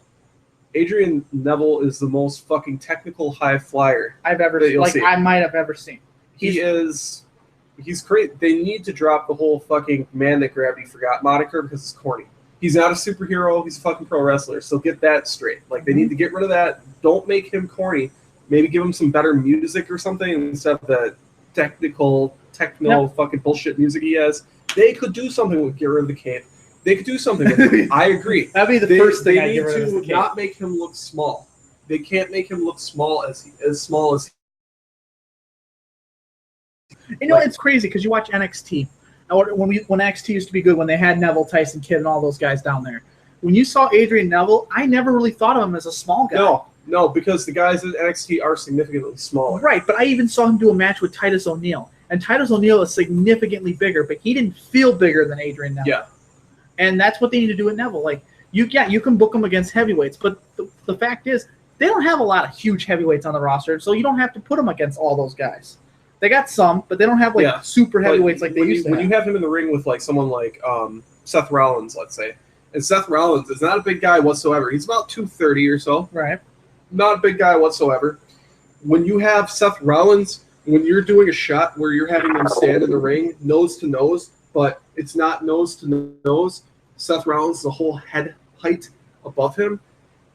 Adrian Neville is the most fucking technical high flyer I've ever seen. I might have ever seen. He's great. They need to drop the whole fucking man that gravity forgot moniker because it's corny. He's not a superhero. He's a fucking pro wrestler. So get that straight. Like they need to get rid of that. Don't make him corny. Maybe give him some better music or something instead of the techno fucking bullshit music he has. They could do something with get rid of the cape. They could do something with him. I agree. That'd be the first thing I need to not make him look small. They can't make him look small as small as. You know, it's crazy because you watch NXT. When NXT used to be good, when they had Neville, Tyson Kidd, and all those guys down there. When you saw Adrian Neville, I never really thought of him as a small guy. No, because the guys at NXT are significantly smaller. Right, but I even saw him do a match with Titus O'Neil. And Titus O'Neil is significantly bigger, but he didn't feel bigger than Adrian Neville. Yeah. And that's what they need to do with Neville. Like, you can book him against heavyweights, but the fact is, they don't have a lot of huge heavyweights on the roster, so you don't have to put them against all those guys. They got some, but they don't have super heavyweights like they used to. When you have him in the ring with like someone like Seth Rollins, let's say, and Seth Rollins is not a big guy whatsoever. He's about 230 or so. Right. Not a big guy whatsoever. When you have Seth Rollins, when you're doing a shot where you're having them stand in the ring nose to nose, but it's not nose to nose, Seth Rollins is a whole head height above him.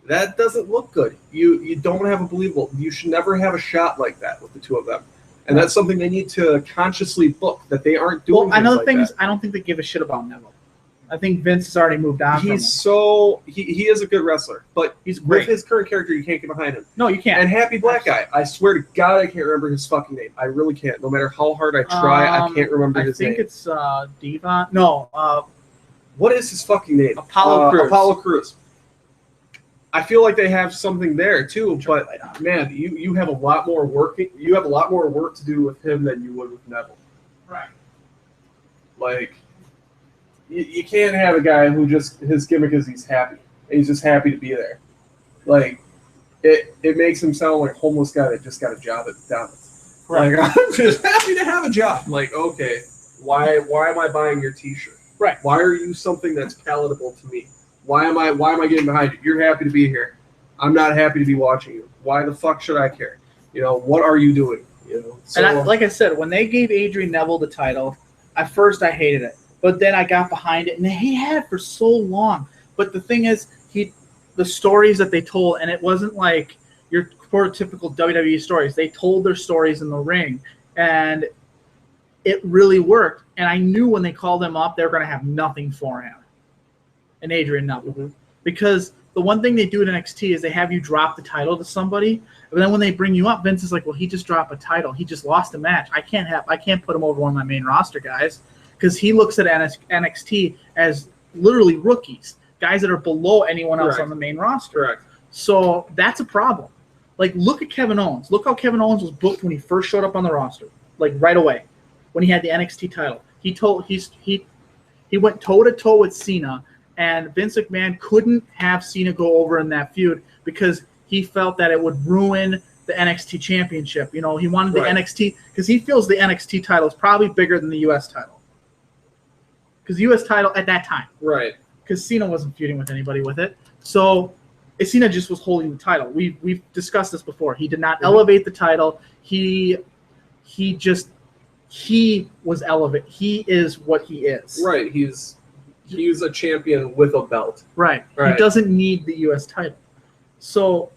That doesn't look good. You don't have a believable. You should never have a shot like that with the two of them. And that's something they need to consciously book, that they aren't doing. Well, another thing is, I don't think they give a shit about Neville. I think Vince has already moved on. He is a good wrestler, but he's great. With his current character, you can't get behind him. No, you can't. And Happy Black Guy, I swear to God, I can't remember his fucking name. I really can't. No matter how hard I try, I can't remember his name. I think it's Devon. No. What is his fucking name? Apollo Crews. Apollo Crews. I feel like they have something there too, but man, you have a lot more work. You have a lot more work to do with him than you would with Neville. Right. Like, you can't have a guy who just his gimmick is he's happy. He's just happy to be there. Like, it makes him sound like a homeless guy that just got a job at McDonald's. Right. Like, I'm just happy to have a job. Like, okay, why am I buying your T-shirt? Right. Why are you something that's palatable to me? Why am I getting behind you? You're happy to be here. I'm not happy to be watching you. Why the fuck should I care? You know, what are you doing? You know. So, and like I said, when they gave Adrian Neville the title, at first I hated it, but then I got behind it, and he had it for so long. But the thing is, the stories that they told, and it wasn't like your prototypical WWE stories. They told their stories in the ring, and it really worked. And I knew when they called him up, they were going to have nothing for him. And Adrian Neville, because the one thing they do at NXT is they have you drop the title to somebody, but then when they bring you up, Vince is like, "Well, he just dropped a title. He just lost a match. I can't put him over one of my main roster guys," because he looks at NXT as literally rookies, guys that are below anyone else on the main roster. Correct. So that's a problem. Like, look at Kevin Owens. Look how Kevin Owens was booked when he first showed up on the roster, like right away, when he had the NXT title. He went toe to toe with Cena. And Vince McMahon couldn't have Cena go over in that feud because he felt that it would ruin the NXT championship. You know, he wanted the NXT because he feels the NXT title is probably bigger than the U.S. title. Because the U.S. title at that time. Right. Because Cena wasn't feuding with anybody with it. So Cena just was holding the title. We've discussed this before. He did not elevate the title. He was elevated. He is what he is. Right. He's a champion with a belt. Right. He doesn't need the U.S. title. So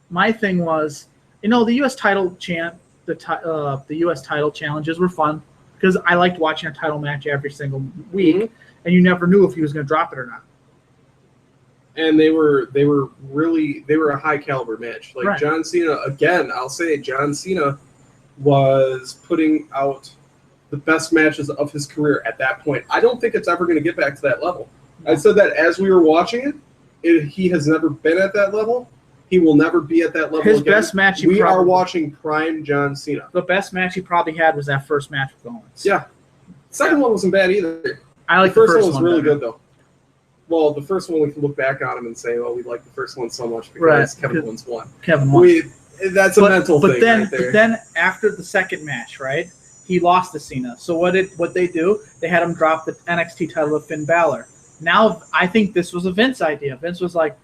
my thing was, the U.S. title the U.S. title challenges were fun because I liked watching a title match every single week, and you never knew if he was going to drop it or not. And they were a high caliber match. Like John Cena, again, I'll say John Cena was putting out the best matches of his career at that point. I don't think it's ever going to get back to that level. I said that as we were watching it, he has never been at that level. He will never be at that level His again. best match we are watching prime John Cena. The best match he probably had was that first match with Owens. Yeah. Second one wasn't bad either. I like The first one was really better. good though. Well, the first one we can look back on him and say, "Well, we like the first one so much because Right. Kevin Owens won." Kevin won. That's a mental thing right there. But then after the second match, right, he lost to Cena. So what they do? They had him drop the NXT title to Finn Balor. Now I think this was a Vince idea. Vince was like,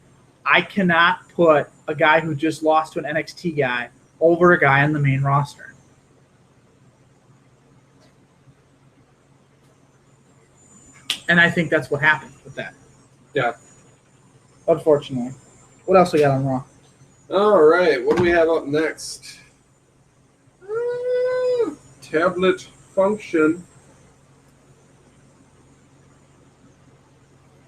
I cannot put a guy who just lost to an NXT guy over a guy on the main roster. And I think that's what happened with that. Yeah. Unfortunately. What else we got on Raw? All right, what do we have up next? Tablet function.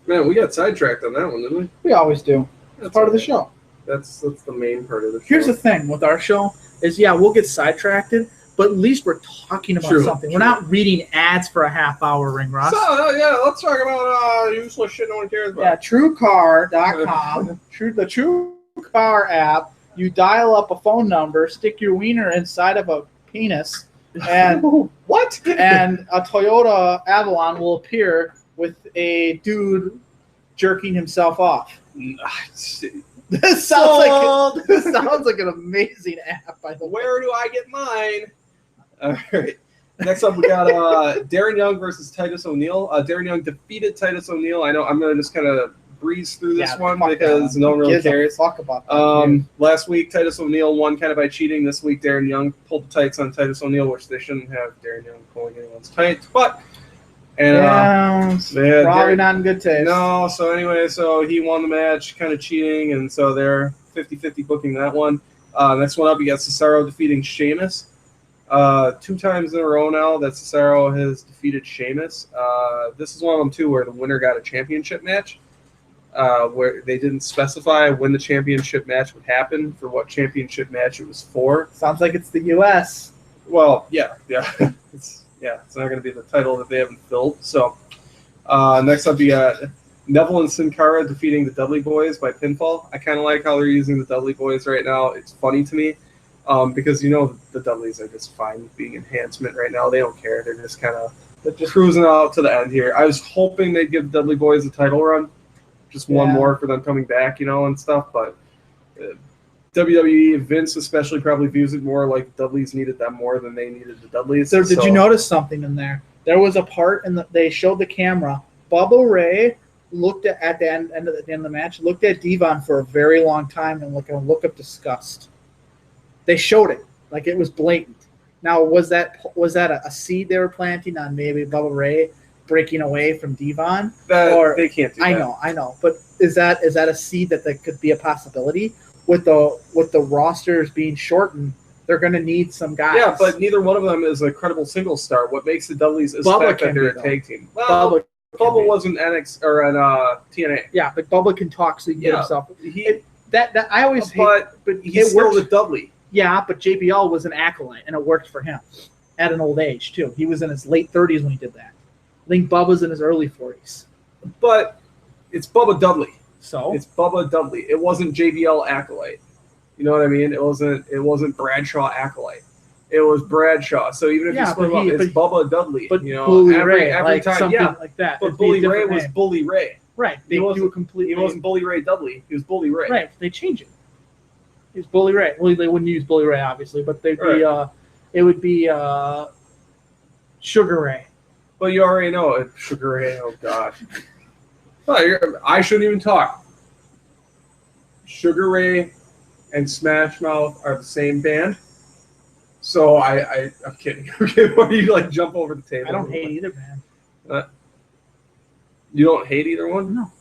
Man, we got sidetracked on that one, didn't we? We always do. It's part of the show. That's the main part of the show. Here's the thing with our show is, yeah, we'll get sidetracked, but at least we're talking about something. We're not reading ads for a half hour, Ring Ross. So, yeah, let's talk about useless shit no one cares about. Yeah, TrueCar.com, the TrueCar app. You dial up a phone number, stick your wiener inside of a penis, and what? And a Toyota Avalon will appear with a dude jerking himself off. This sounds like an amazing app. By the way, where do I get mine? All right. Next up, we got Darren Young versus Titus O'Neil. Darren Young defeated Titus O'Neil. I know I'm going to just kind of breeze through this one because no one really cares. Fuck about that, last week, Titus O'Neil won kind of by cheating. This week, Darren Young pulled the tights on Titus O'Neil, which they shouldn't have Darren Young pulling anyone's tights. But probably not in good taste. No, so anyway, so he won the match, kind of cheating, and so they're 50-50 booking that one. Next one up, you got Cesaro defeating Sheamus. 2 times in a row now that Cesaro has defeated Sheamus. This is one of them, too, where the winner got a championship match, where they didn't specify when the championship match would happen, for what championship match it was for. Sounds like it's the U.S. Well, yeah. It's not going to be the title that they haven't filled. So, next up, you got Neville and Sin Cara defeating the Dudley Boys by pinfall. I kind of like how they're using the Dudley Boys right now. It's funny to me because, the Dudleys are just fine being enhancement right now. They don't care. They're just kind of cruising out to the end here. I was hoping they'd give the Dudley Boys a title run. Just one more for them coming back, and stuff. But WWE, Vince especially, probably views it more like the Dudleys needed them more than they needed the Dudleys. So did you notice something in there? There was a part they showed the camera. Bubba Ray looked at the end of the match, looked at Devon for a very long time and a look of disgust. They showed it like it was blatant. Now, was that a seed they were planting on maybe Bubba Ray breaking away from Devon? Or they can't do that. I know, but is that a seed that could be a possibility? With the rosters being shortened, they're going to need some guys. Yeah, but neither one of them is a credible single star. What makes the Dudleys is the fact that they're a tag team. Well, Bubba wasn't NXT or an TNA. Yeah, but Bubba can talk, so he can get himself. I always hate, but he's still the Dudley. Yeah, but JBL was an acolyte, and it worked for him at an old age too. He was in his late 30s when he did that. I think Bubba's in his early 40s. But it's Bubba Dudley. So it's Bubba Dudley. It wasn't JBL acolyte. You know what I mean? It wasn't Bradshaw acolyte. It was Bradshaw. So even if you split them up, it's Bubba Dudley. But Bully Ray, every time, something like that. But Bully Ray was Bully Ray. Right. He wasn't Bully Ray Dudley. He was Bully Ray. Right. They change it. He was Bully Ray. Well, they wouldn't use Bully Ray, obviously, but they'd be. It would be Sugar Ray. Well, you already know it. Sugar Ray. Oh God. I shouldn't even talk. Sugar Ray and Smash Mouth are the same band. So I'm kidding. Okay, why do you jump over the table? I don't hate either band. You don't hate either one? No.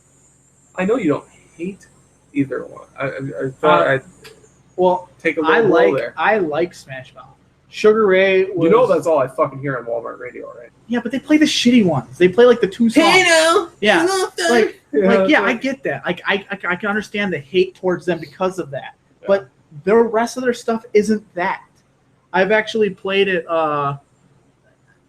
I know you don't hate either one. I thought I'd take a little there. I like Smash Mouth. Sugar Ray was... that's all I fucking hear on Walmart radio, right? Yeah, but they play the shitty ones. They play the 2 songs. Hey now! Yeah. I get that. I can understand the hate towards them because of that. Yeah. But the rest of their stuff isn't that. I've actually played it. I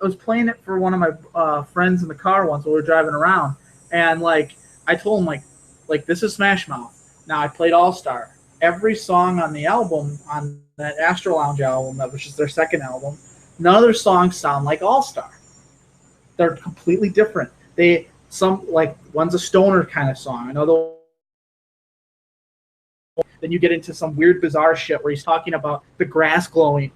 was playing it for one of my friends in the car once while we were driving around, and I told him this is Smash Mouth. Now I played All Star. Every song on the album, on that Astro Lounge album, which is their second album, none of their songs sound like All Star. They're completely different. One's a stoner kind of song. Another. Then you get into some weird, bizarre shit where he's talking about the grass glowing,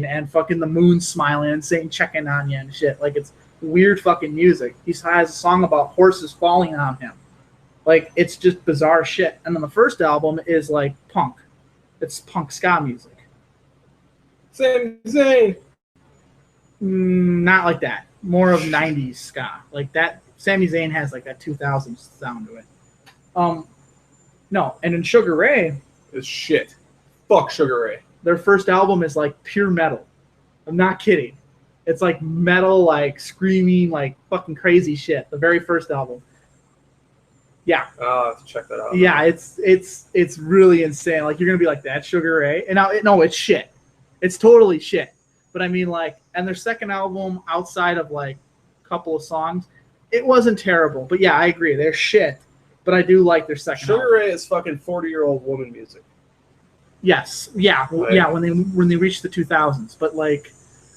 and fucking the moon smiling and saying "checking on you" and shit. Like, it's weird fucking music. He has a song about horses falling on him. Like, it's just bizarre shit. And then the first album is like punk. It's punk ska music. Same Zayn. Not like that. More of 90s ska. Like that. Sami Zayn has like that 2000s sound to it. No, and in Sugar Ray is shit. Fuck Sugar Ray. Their first album is like pure metal. I'm not kidding. It's like metal, like screaming, like fucking crazy shit. The very first album. Yeah. I'll have to check that out. Yeah, it's really insane. Like, you're gonna be like, that's Sugar Ray, and no, it's shit. It's totally shit. But I mean, like, and their second album, outside of like a couple of songs, it wasn't terrible. But yeah, I agree, they're shit. But I do like their second album. Sugar Ray is fucking 40-year-old woman music. Yes, yeah, yeah. When they reach the 2000s, but like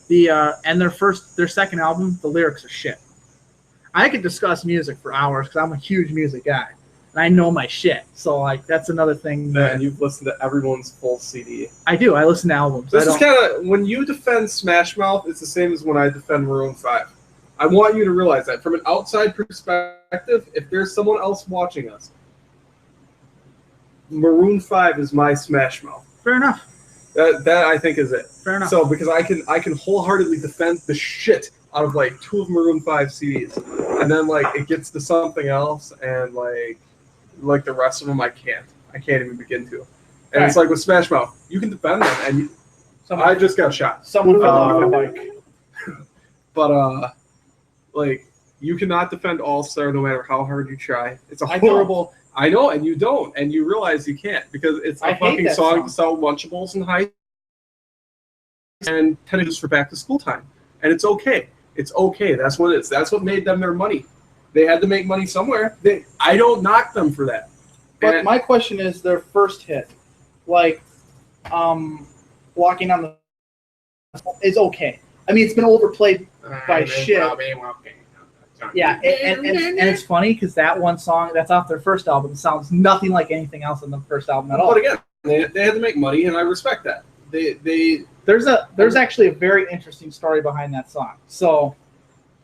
and their second album, the lyrics are shit. I could discuss music for hours because I'm a huge music guy and I know my shit. So like, that's another thing. And you've listened to everyone's full CD. I do. I listen to albums. This is kind of when you defend Smash Mouth. It's the same as when I defend Maroon 5. I want you to realize that from an outside perspective, if there's someone else watching us, Maroon 5 is my Smash Mouth. Fair enough. That I think is it. Fair enough. So because I can wholeheartedly defend the shit out of like 2 of Maroon 5 CDs, and then like it gets to something else, and like the rest of them I can't even begin to. And It's like with Smash Mouth, you can defend them, and I just got shot. Someone fell off a bike. But like, you cannot defend All Star no matter how hard you try. It's a horrible. I know, and you don't, and you realize you can't because it's a fucking song to sell Lunchables in high and 10 inches for back to school time, and it's okay. It's okay. That's what it is. That's what made them their money. They had to make money somewhere. I don't knock them for that. But my question is their first hit, like, Walking on the is okay. I mean, it's been overplayed by shit. Yeah, and it's funny because that one song that's off their first album sounds nothing like anything else on the first album at all. But again, they had to make money, and I respect that. There's actually a very interesting story behind that song. So,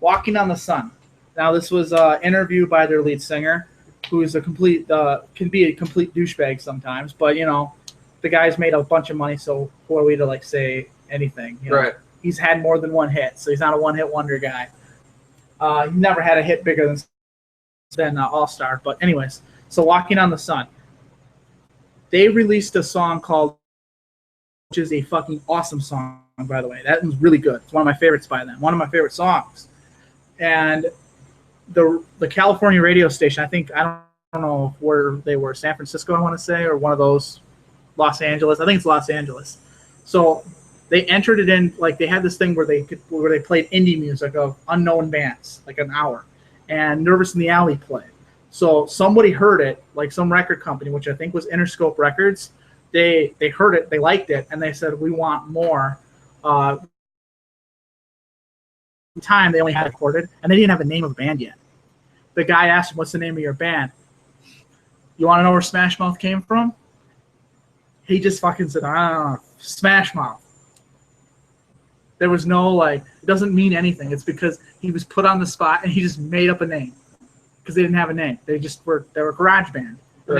Walking on the Sun. Now, this was an interview by their lead singer, who is can be a complete douchebag sometimes, but you know, the guy's made a bunch of money, so who are we to like say anything? You know? Right. He's had more than one hit, so he's not a one-hit wonder guy. He never had a hit bigger than All Star. But anyways, so Walking on the Sun. They released a song called, which is a fucking awesome song, by the way. That was really good. It's one of my favorites by them. One of my favorite songs. And the California radio station, I don't know where they were, San Francisco, I want to say, or one of those, Los Angeles. I think it's Los Angeles. So they entered it in, like, they had this thing where they played indie music of unknown bands, like an hour, and Nervous in the Alley played. So somebody heard it, like some record company, which I think was Interscope Records. They heard it, they liked it, and they said, we want more. Time they only had recorded, and they didn't have a name of a band yet. The guy asked him, what's the name of your band? You want to know where Smash Mouth came from? He just fucking said, I don't know, Smash Mouth. There was no, like, it doesn't mean anything. It's because he was put on the spot and he just made up a name because they didn't have a name. They were a garage band. Right.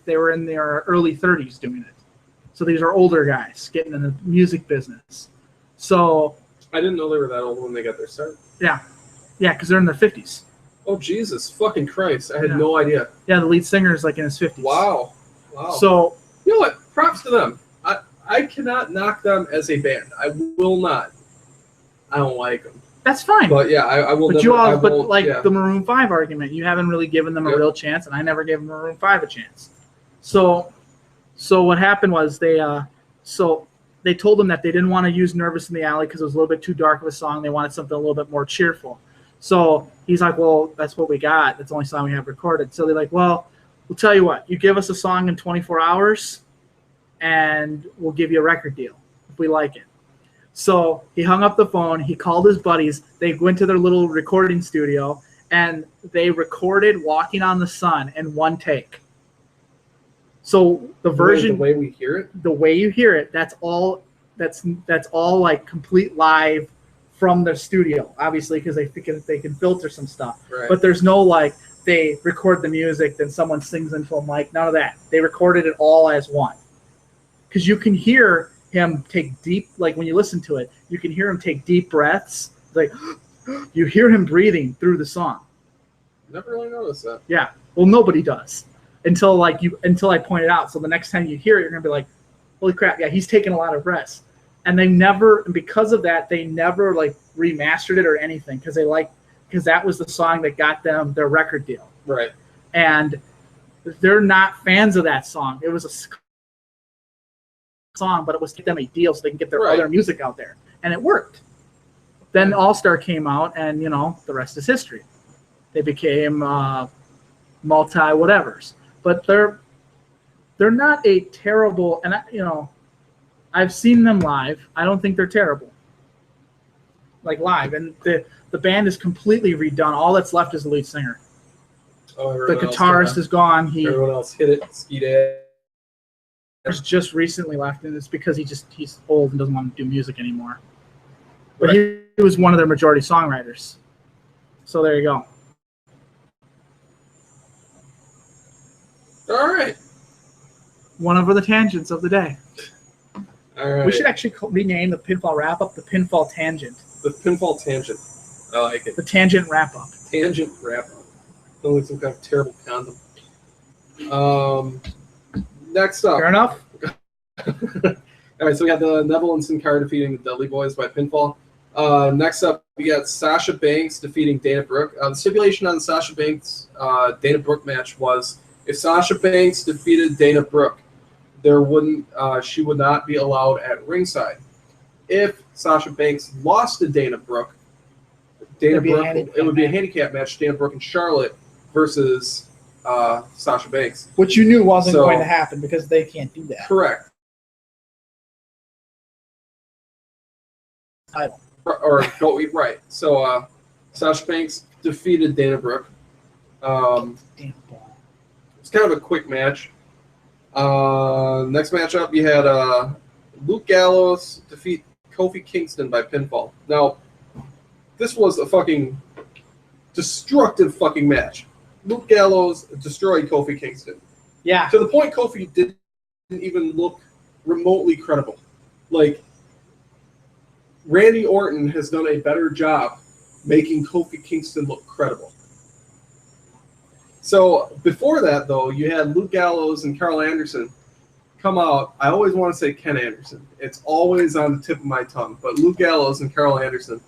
They were in their early 30s doing it. So these are older guys getting in the music business. So I didn't know they were that old when they got their start. Yeah, because they're in their 50s. Oh Jesus, fucking Christ! I had no idea. Yeah, the lead singer is like in his 50s. Wow. So you know what? Props to them. I cannot knock them as a band. I will not. I don't like them. That's fine. But yeah, I will. But the Maroon 5 argument, you haven't really given them a real chance, and I never gave Maroon 5 a chance. So what happened was they told them that they didn't want to use Nervous in the Alley because it was a little bit too dark of a song. They wanted something a little bit more cheerful. So he's like, well, that's what we got. That's the only song we have recorded. So they're like, well, we'll tell you what. You give us a song in 24 hours, and we'll give you a record deal if we like it. So he hung up the phone. He called his buddies. They went to their little recording studio, and they recorded "Walking on the Sun" in one take. So the version, the way we hear it, the way you hear it, that's all like complete live from the studio, obviously, because they can filter some stuff. right. But there's no like they record the music, then someone sings into a mic. None of that. They recorded it all as one. Because you can hear him take deep, like when you listen to it, you can hear him take deep breaths. Like you hear him breathing through the song. Never really noticed that. Yeah. Well, nobody does until I point it out. So the next time you hear it, you're gonna be like, "Holy crap! Yeah, he's taking a lot of breaths." And because of that, they never like remastered it or anything because that was the song that got them their record deal. Right. And they're not fans of that song. It was a song, but it was to get them a deal so they can get their other music out there, and it worked. Then All Star came out, and the rest is history. They became multi whatevers, but they're not a terrible. And I've seen them live. I don't think they're terrible. Like live, and the band is completely redone. All that's left is the lead singer. Oh, the guitarist is gone. Everyone else hit it. Ski day. Just recently left, and it's because he's old and doesn't want to do music anymore. But he was one of their majority songwriters. So there you go. All right. One of the tangents of the day. All right. We should actually rename the Pinfall Wrap-Up the Pinfall Tangent. The Pinfall Tangent. I like it. The Tangent Wrap-Up. Tangent Wrap-Up. Sounds like some kind of terrible condom. Next up. Fair enough. All right, so we got the Neville and Sin Cara defeating the Dudley Boys by pinfall. Next up, we got Sasha Banks defeating Dana Brooke. The stipulation on the Sasha Banks Dana Brooke match was if Sasha Banks defeated Dana Brooke, she would not be allowed at ringside. If Sasha Banks lost to Dana Brooke, it would be a handicap match. Dana Brooke and Charlotte versus Sasha Banks. Which you knew wasn't going to happen because they can't do that. Correct. Title. Right. So Sasha Banks defeated Dana Brooke. It's kind of a quick match. Next matchup, you had Luke Gallows defeat Kofi Kingston by pinfall. Now, this was a fucking destructive fucking match. Luke Gallows destroyed Kofi Kingston. Yeah. To the point Kofi didn't even look remotely credible. Like, Randy Orton has done a better job making Kofi Kingston look credible. So before that, though, you had Luke Gallows and Carl Anderson come out. I always want to say Ken Anderson. It's always on the tip of my tongue. But Luke Gallows and Carl Anderson,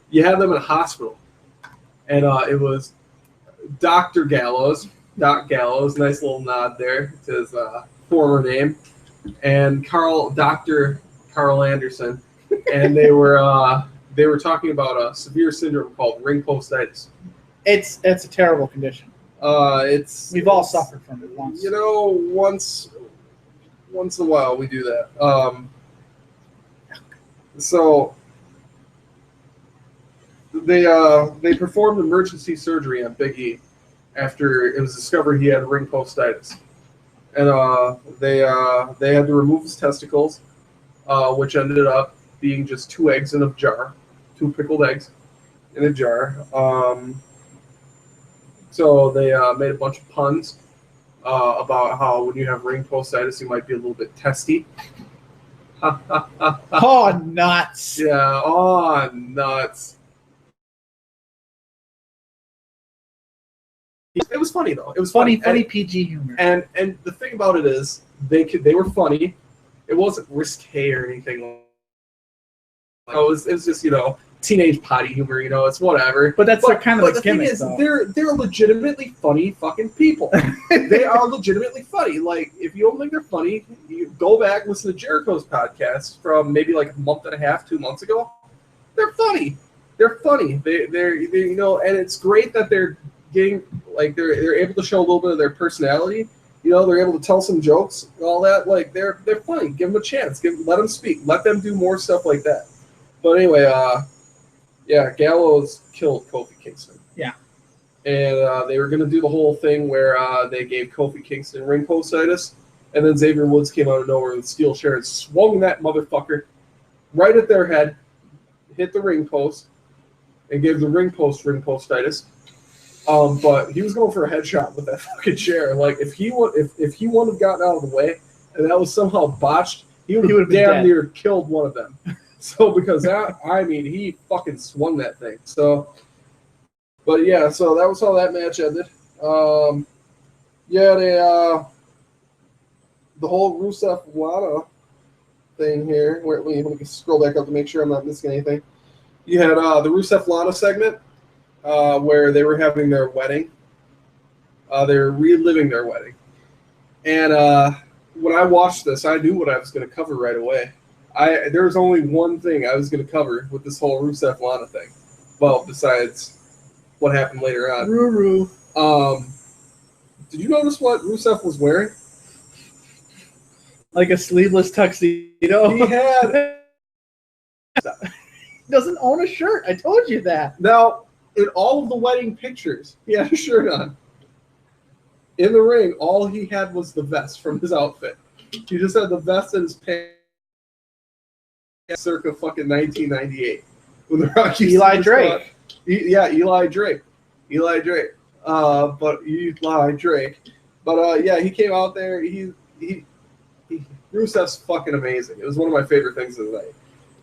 you had them in a hospital. And it was Dr. Gallows, Doc Gallows, nice little nod there to his former name, and Dr. Carl Anderson. And they were talking about a severe syndrome called ring postitis. It's a terrible condition. We've all suffered from it once. Once in a while we do that. So they performed emergency surgery on Big E after it was discovered he had ring postitis, and they had to remove his testicles, which ended up being just 2 eggs in a jar, 2 pickled eggs in a jar. So they made a bunch of puns about how when you have ring postitis, you might be a little bit testy. Oh, nuts. Yeah, oh, nuts. It was funny, though. It was funny PG humor. And the thing about it is, they were funny. It wasn't risque or anything. It was just, teenage potty humor, it's whatever. But that's their kind of the gimmick, thing is, though. they're legitimately funny fucking people. They are legitimately funny. Like, if you don't think they're funny, you go back and listen to Jericho's podcast from maybe like a month and a half, 2 months ago. They're funny. They're funny. They're and it's great that they're getting, like, they're able to show a little bit of their personality. They're able to tell some jokes and all that. Like, they're funny. Give them a chance. Let them speak. Let them do more stuff like that. But anyway, yeah, Gallows killed Kofi Kingston. Yeah. And they were going to do the whole thing where they gave Kofi Kingston ring postitis, and then Xavier Woods came out of nowhere with a steel chair and swung that motherfucker right at their head, hit the ring post, and gave the ring postitis. But he was going for a headshot with that fucking chair. Like if he wouldn't have gotten out of the way, and that was somehow botched, he would have damn near killed one of them. So because he fucking swung that thing. So, but yeah, so that was how that match ended. The whole Rusev Lana thing here. Let me scroll back up to make sure I'm not missing anything. You had the Rusev Lana segment where they were having their wedding. They were reliving their wedding. And when I watched this, I knew what I was going to cover right away. There was only one thing I was going to cover with this whole Rusev Lana thing. Well, besides what happened later on. Ruru. Did you notice what Rusev was wearing? Like a sleeveless tuxedo. He had. He doesn't own a shirt. I told you that. Now, in all of the wedding pictures, he had a shirt on. In the ring, all he had was the vest from his outfit. He just had the vest and his pants. Circa fucking 1998. When the Rocky Eli Drake. Eli Drake. But yeah, he came out there. Rusev's fucking amazing. It was one of my favorite things of the night.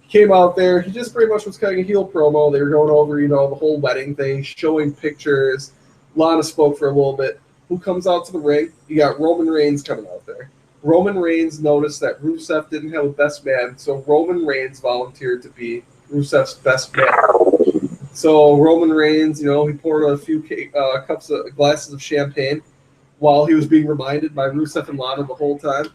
He came out there. He just pretty much was cutting a heel promo. They were going over, the whole wedding thing, showing pictures. Lana spoke for a little bit. Who comes out to the ring? You got Roman Reigns coming out there. Roman Reigns noticed that Rusev didn't have a best man, so Roman Reigns volunteered to be Rusev's best man. So Roman Reigns, he poured a few glasses of champagne while he was being reminded by Rusev and Lana the whole time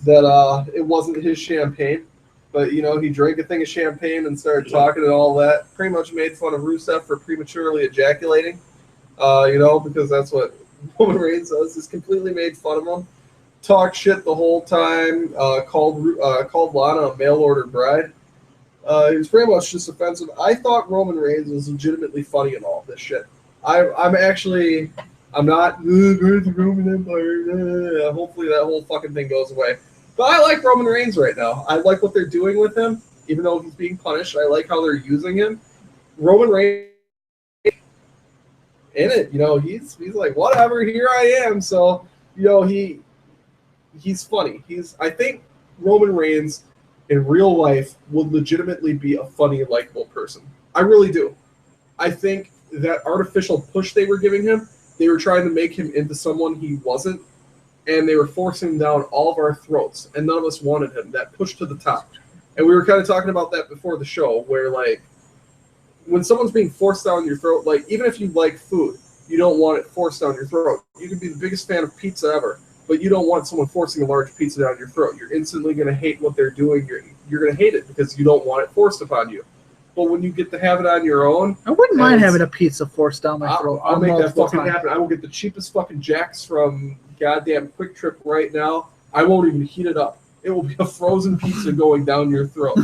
that it wasn't his champagne. But, he drank a thing of champagne and started talking and all that. Pretty much made fun of Rusev for prematurely ejaculating, because that's what Roman Reigns does, is completely made fun of him. Talked shit the whole time, called Lana a mail-order bride. He was pretty much just offensive. I thought Roman Reigns was legitimately funny in all this shit. I'm not the Roman Empire. Hopefully that whole fucking thing goes away. But I like Roman Reigns right now. I like what they're doing with him, even though he's being punished. I like how they're using him. Roman Reigns in it, he's like, whatever, here I am. So, he's funny. I think Roman Reigns in real life would legitimately be a funny, likable person. I really do. I think that artificial push they were giving him, they were trying to make him into someone he wasn't, and they were forcing him down all of our throats, and none of us wanted him. That push to the top. And we were kind of talking about that before the show, where, when someone's being forced down your throat, even if you like food, you don't want it forced down your throat. You can be the biggest fan of pizza ever, but you don't want someone forcing a large pizza down your throat. You're instantly going to hate what they're doing. You're going to hate it because you don't want it forced upon you. But when you get to have it on your own... I wouldn't mind having a pizza forced down my throat. I'll make that fucking happen. I will get the cheapest fucking Jacks from goddamn Quick Trip right now. I won't even heat it up. It will be a frozen pizza going down your throat.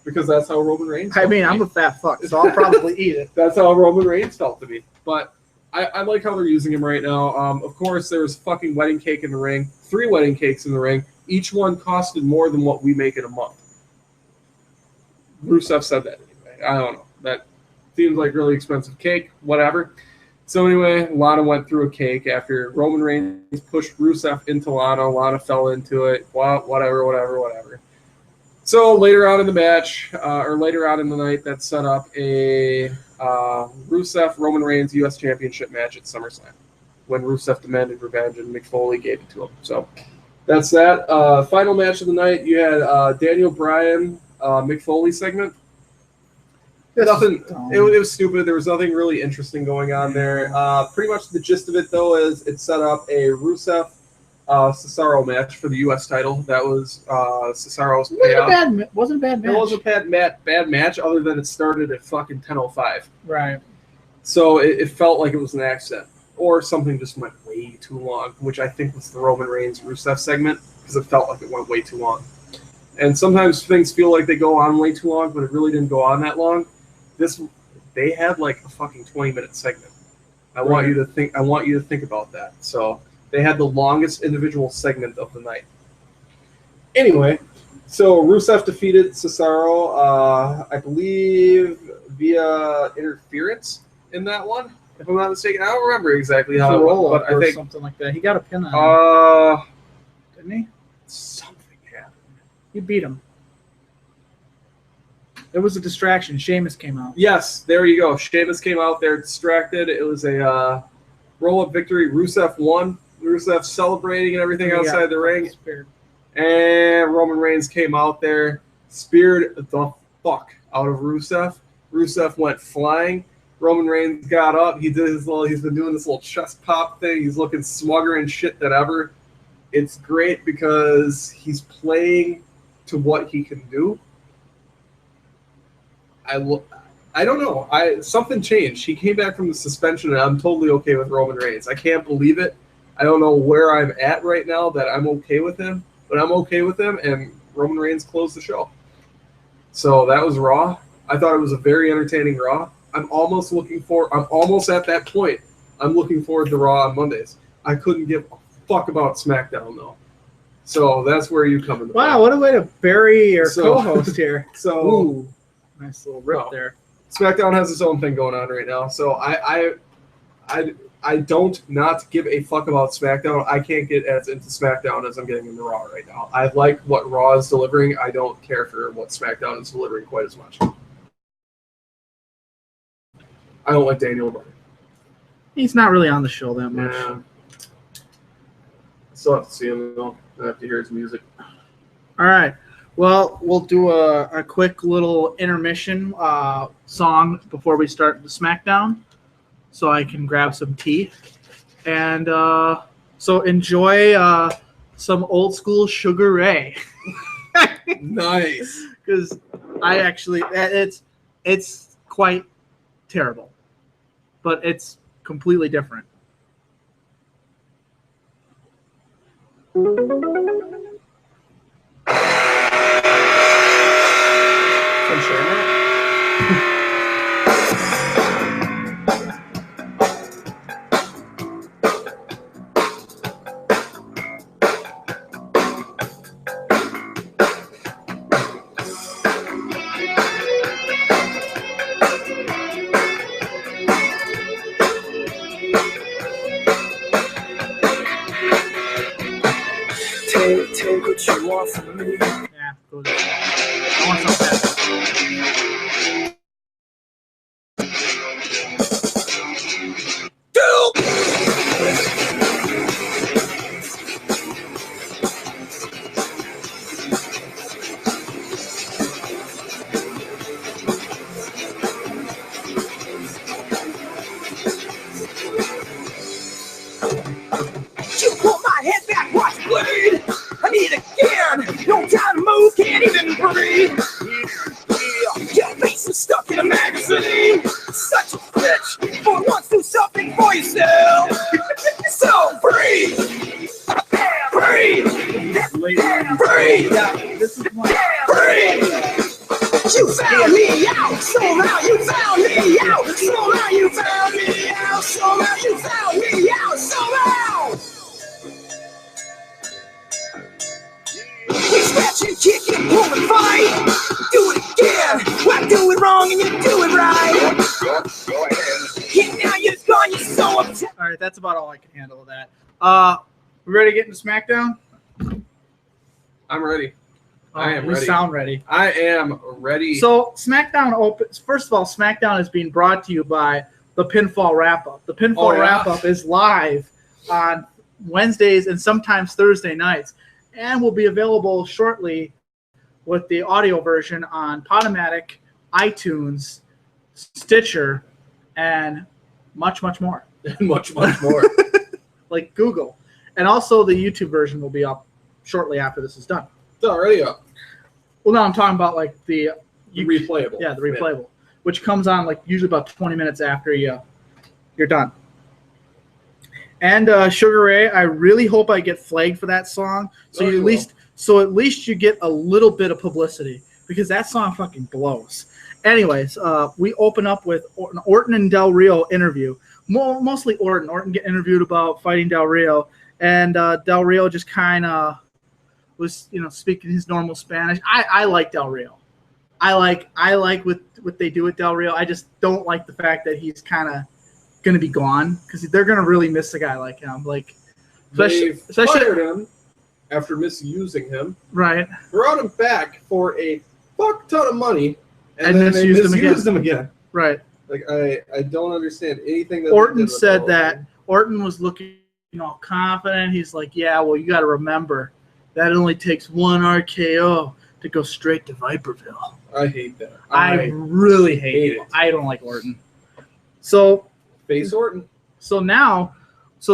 Because that's how Roman Reigns felt. I'm a fat fuck, so I'll probably eat it. That's how Roman Reigns felt to me. But I like how they're using him right now. Of course, there was fucking wedding cake in the ring. 3 wedding cakes in the ring. Each one costed more than what we make in a month. Rusev said that anyway. I don't know. That seems like really expensive cake. Whatever. So anyway, Lana went through a cake after Roman Reigns pushed Rusev into Lana. Lana fell into it. Whatever. So later on in the match, or later on in the night, that set up a Rusev Roman Reigns U.S. Championship match at SummerSlam when Rusev demanded revenge and Mick Foley gave it to him. So that's that. Final match of the night, you had Daniel Bryan, Mick Foley segment. Nothing. It was stupid. There was nothing really interesting going on there. Pretty much the gist of it, though, is it set up a Rusev Cesaro match for the U.S. title. That was Cesaro's payoff. Wasn't a bad match. It wasn't a bad match, other than it started at fucking 10:05. Right. So it felt like it was an accident, or something just went way too long, which I think was the Roman Reigns Rusev segment, because it felt like it went way too long. And sometimes things feel like they go on way too long, but it really didn't go on that long. They had like a fucking 20-minute segment. I want you to think about that. So they had the longest individual segment of the night. Anyway, so Rusev defeated Cesaro, I believe, via interference in that one, if I'm not mistaken. I don't remember exactly how it was, but I think something like that. He got a pin on him. Didn't he? Something happened. He beat him. It was a distraction. Sheamus came out. Yes, there you go. Sheamus came out there distracted. It was a roll-up victory. Rusev won. Rusev celebrating and everything outside the ring. Speared. And Roman Reigns came out there, speared the fuck out of Rusev. Rusev went flying. Roman Reigns got up. He's been doing this little chest pop thing. He's looking smugger and shit than ever. It's great because he's playing to what he can do. I don't know. Something changed. He came back from the suspension, and I'm totally okay with Roman Reigns. I can't believe it. I don't know where I'm at right now that I'm okay with him, but I'm okay with him, and Roman Reigns closed the show. So that was Raw. I thought it was a very entertaining Raw. I'm almost at that point. I'm looking forward to Raw on Mondays. I couldn't give a fuck about SmackDown, though. So that's where you come in. Wow, what a way to bury your co-host here. So, nice little rip there. SmackDown has its own thing going on right now. So I don't not give a fuck about SmackDown. I can't get as into SmackDown as I'm getting into Raw right now. I like what Raw is delivering. I don't care for what SmackDown is delivering quite as much. I don't like Daniel Bryan. He's not really on the show that much. Yeah. Still have to see him, though. I have to hear his music. All right. Well, we'll do a quick little intermission song before we start the SmackDown, so I can grab some tea. And so enjoy some old school Sugar Ray. Nice. Because I actually, it's quite terrible, but it's completely different. Can share that? Take what you want from me. Yeah, go there. I want something better. You pull my head back, watch bleed. I need a can, no time to move, can't even breathe. Your face is stuck in a magazine. Such a bitch, for once do something for yourself. So breathe, breathe, breathe, This is one. breathe. You found me out, somehow you found me out, somehow you found me out, somehow you found me out, somehow. We scratch and kick and pull and fight. Do it again. I do it wrong and you do it right. Go ahead. Yeah, now you're gone. You're so upset. All right, that's about all I can handle of that. We ready to get into SmackDown? I'm ready. I am we ready. sound ready. I am ready. So SmackDown opens. First of all, SmackDown is being brought to you by the Pinfall Wrap-Up. The Pinfall Wrap-Up is live on Wednesdays and sometimes Thursday nights, and will be available shortly with the audio version on Podomatic, iTunes, Stitcher, and much, much more. much more. Like Google. And also the YouTube version will be up shortly after this is done. It's already up. Well, no, I'm talking about like the Replayable. Yeah, the replayable, which comes on like usually about 20 minutes after you're done. And Sugar Ray, I really hope I get flagged for that song. So So at least you get a little bit of publicity because that song fucking blows. Anyways, we open up with an Orton and Del Rio interview. Mostly Orton. Orton get interviewed about fighting Del Rio, and Del Rio just kind of was, speaking his normal Spanish. I like Del Rio. I like what they do with Del Rio. I just don't like the fact that he's kind of going to be gone because they're going to really miss a guy like him. Like, They fired him after misusing him. Right. Brought him back for a fuck ton of money, and then they misused him again. Right. Like, I don't understand anything that Orton said that. Orton was looking, all confident. He's like, yeah, well, you got to remember that it only takes one RKO to go straight to Viperville. I hate that. I really hate it. I don't like Orton. So face Orton. So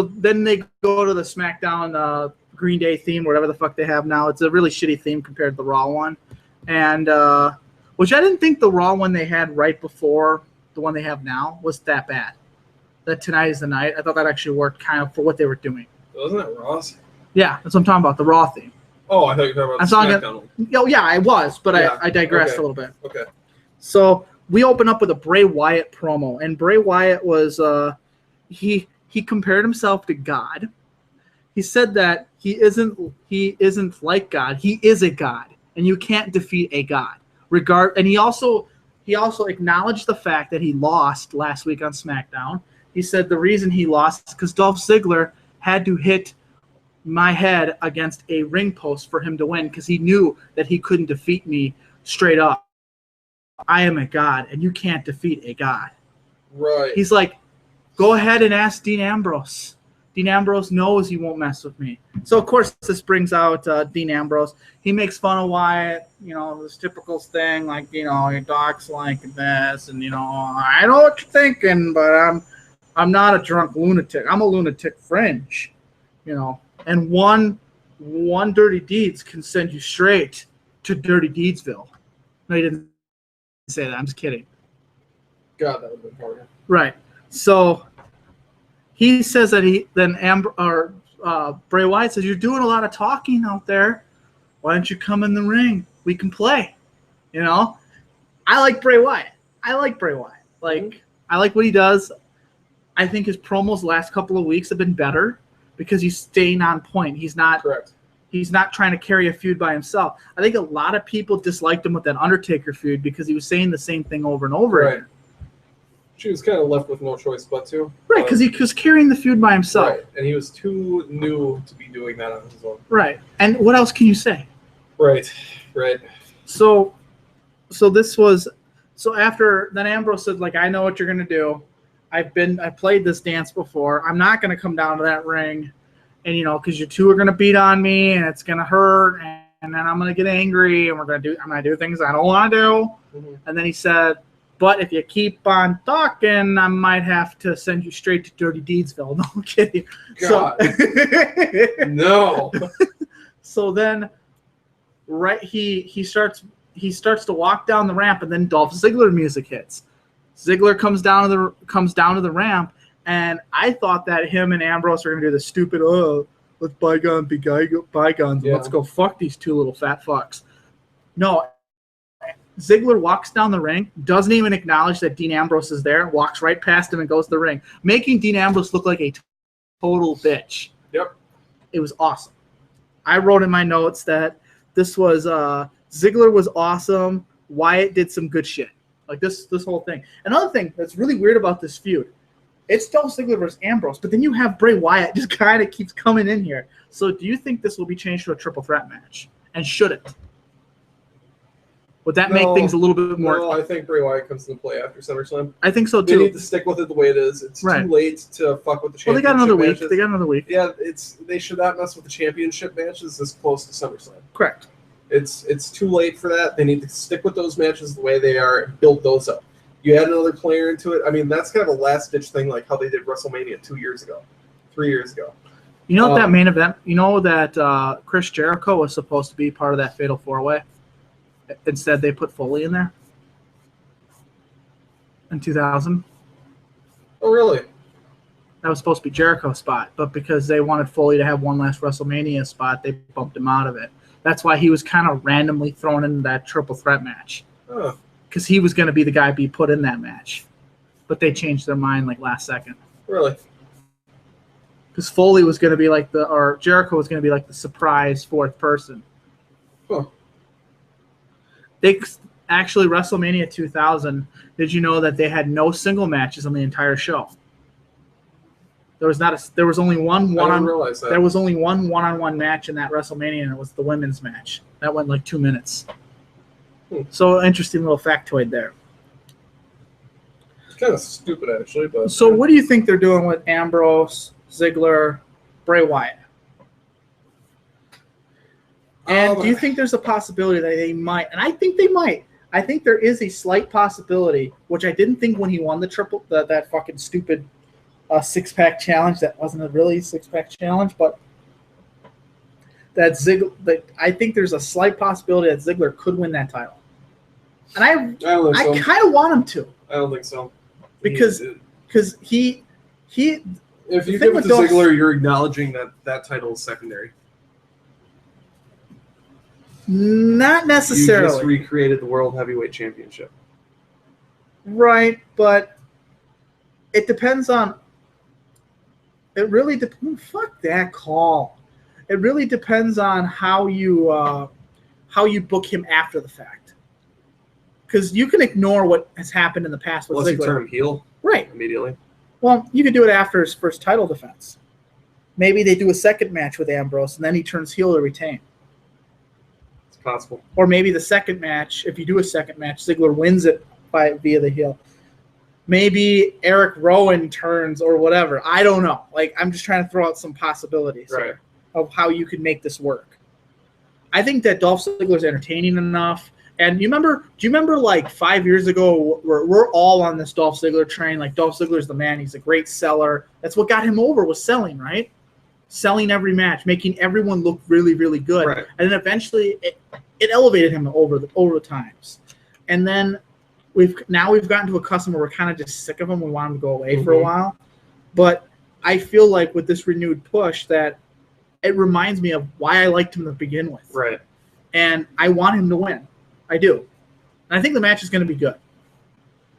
then they go to the SmackDown Green Day theme, whatever the fuck they have now. It's a really shitty theme compared to the Raw one, and which I didn't think the Raw one they had right before the one they have now was that bad. That Tonight Is the Night. I thought that actually worked kind of for what they were doing. Wasn't that Raw's? Yeah, that's what I'm talking about. The Raw theme. Oh, I thought you were talking about the SmackDown one. Oh, yeah, I was, but yeah. I digressed a little bit. Okay. So we open up with a Bray Wyatt promo, and Bray Wyatt was he compared himself to God. He said that he isn't like God. He is a God, and you can't defeat a God. And he also acknowledged the fact that he lost last week on SmackDown. He said the reason he lost is because Dolph Ziggler had to hit my head against a ring post for him to win because he knew that he couldn't defeat me straight up. I am a God, and you can't defeat a God. Right. He's like, go ahead and ask Dean Ambrose. Dean Ambrose knows he won't mess with me. So, of course, this brings out Dean Ambrose. He makes fun of Wyatt, this typical thing, like, your dog's like this, and, I know what you're thinking, but I'm not a drunk lunatic. I'm a lunatic fringe, and one Dirty Deeds can send you straight to Dirty Deedsville. No, he didn't say that. I'm just kidding. God, that would have been harder. Right. So he says that Bray Wyatt says, you're doing a lot of talking out there. Why don't you come in the ring? We can play. I like Bray Wyatt. Like, I like what he does. I think his promos the last couple of weeks have been better because he's staying on point. He's not correct. He's not trying to carry a feud by himself. I think a lot of people disliked him with that Undertaker feud because he was saying the same thing over and over again. She was kind of left with no choice but to. Right, because he was carrying the feud by himself. Right, and he was too new to be doing that on his own. Right, and what else can you say? Right. So after then Ambrose said, like, I know what you're gonna do. I played this dance before. I'm not gonna come down to that ring, and because you two are gonna beat on me, and it's gonna hurt, and then I'm gonna get angry, and I'm gonna do things I don't want to do. Mm-hmm. And then he said, but if you keep on talking, I might have to send you straight to Dirty Deedsville. No, I'm kidding. God. No. So then, he starts to walk down the ramp, and then Dolph Ziggler music hits. Ziggler comes down to the ramp, and I thought that him and Ambrose are gonna do the stupid, let's bygone be bygones. Yeah. Let's go fuck these two little fat fucks. No. Ziggler walks down the ring, doesn't even acknowledge that Dean Ambrose is there, walks right past him and goes to the ring, making Dean Ambrose look like a total bitch. Yep. It was awesome. I wrote in my notes that this was Ziggler was awesome. Wyatt did some good shit. Like this whole thing. Another thing that's really weird about this feud, it's Dolph Ziggler versus Ambrose, but then you have Bray Wyatt just kind of keeps coming in here. So do you think this will be changed to a triple threat match? And should it? Would that make things a little bit more? No, I think Bray Wyatt comes into play after SummerSlam. I think so too. They need to stick with it the way it is. It's too late to fuck with the championship. Well, they got another week. Matches. They got another week. Yeah, they should not mess with the championship matches this close to SummerSlam. Correct. It's too late for that. They need to stick with those matches the way they are and build those up. You add another player into it. I mean, that's kind of a last-ditch thing, like how they did WrestleMania 3 years ago. You know that main event? You know that Chris Jericho was supposed to be part of that Fatal 4-Way? Instead, they put Foley in there in 2000. Oh, really? That was supposed to be Jericho's spot, but because they wanted Foley to have one last WrestleMania spot, they bumped him out of it. That's why he was kind of randomly thrown into that triple threat match. Oh, Because he was going to be the guy be put in that match. But they changed their mind like last second. really? Because Foley was going to be like or Jericho was going to be like the surprise fourth person. Huh. They actually, WrestleMania 2000, did you know that they had no single matches on the entire show? There was only one I didn't realize that. There was only one one-on-one match in that WrestleMania, and it was the women's match. That went like 2 minutes. So interesting little factoid there. It's kind of stupid, actually. But So what do you think they're doing with Ambrose, Ziggler, Bray Wyatt? And do you think there's a possibility that they might? And I think they might. I think there is a slight possibility, which I didn't think when he won that fucking stupid six-pack challenge. That wasn't a really six-pack challenge, but that Ziggler. I think there's a slight possibility that Ziggler could win that title, and I kind of want him to. I don't think so. Because he. If you give it to Ziggler, you're acknowledging that title is secondary. Not necessarily. You just recreated the World Heavyweight Championship. Right, but it depends on. It really depends. Fuck that call. It really depends on how you book him after the fact. Because you can ignore what has happened in the past with Unless Ziggler. you turn him heel, right? Immediately. Well, you could do it after his first title defense. Maybe they do a second match with Ambrose, and then he turns heel to retain. It's possible. Or maybe the second match, if you do a second match, Ziggler wins it via the heel. Maybe Eric Rowan turns or whatever. I don't know. Like, I'm just trying to throw out some possibilities here of how you could make this work. I think that Dolph Ziggler is entertaining enough. And do you remember like 5 years ago, we're all on this Dolph Ziggler train. Like, Dolph Ziggler's the man. He's a great seller. That's what got him over, was selling, right? Selling every match, making everyone look really, really good. Right. And then eventually it elevated him over the times. And then we've gotten to a custom where we're kind of just sick of him. We want him to go away for a while. But I feel like with this renewed push that it reminds me of why I liked him to begin with. Right. And I want him to win. I do. And I think the match is going to be good.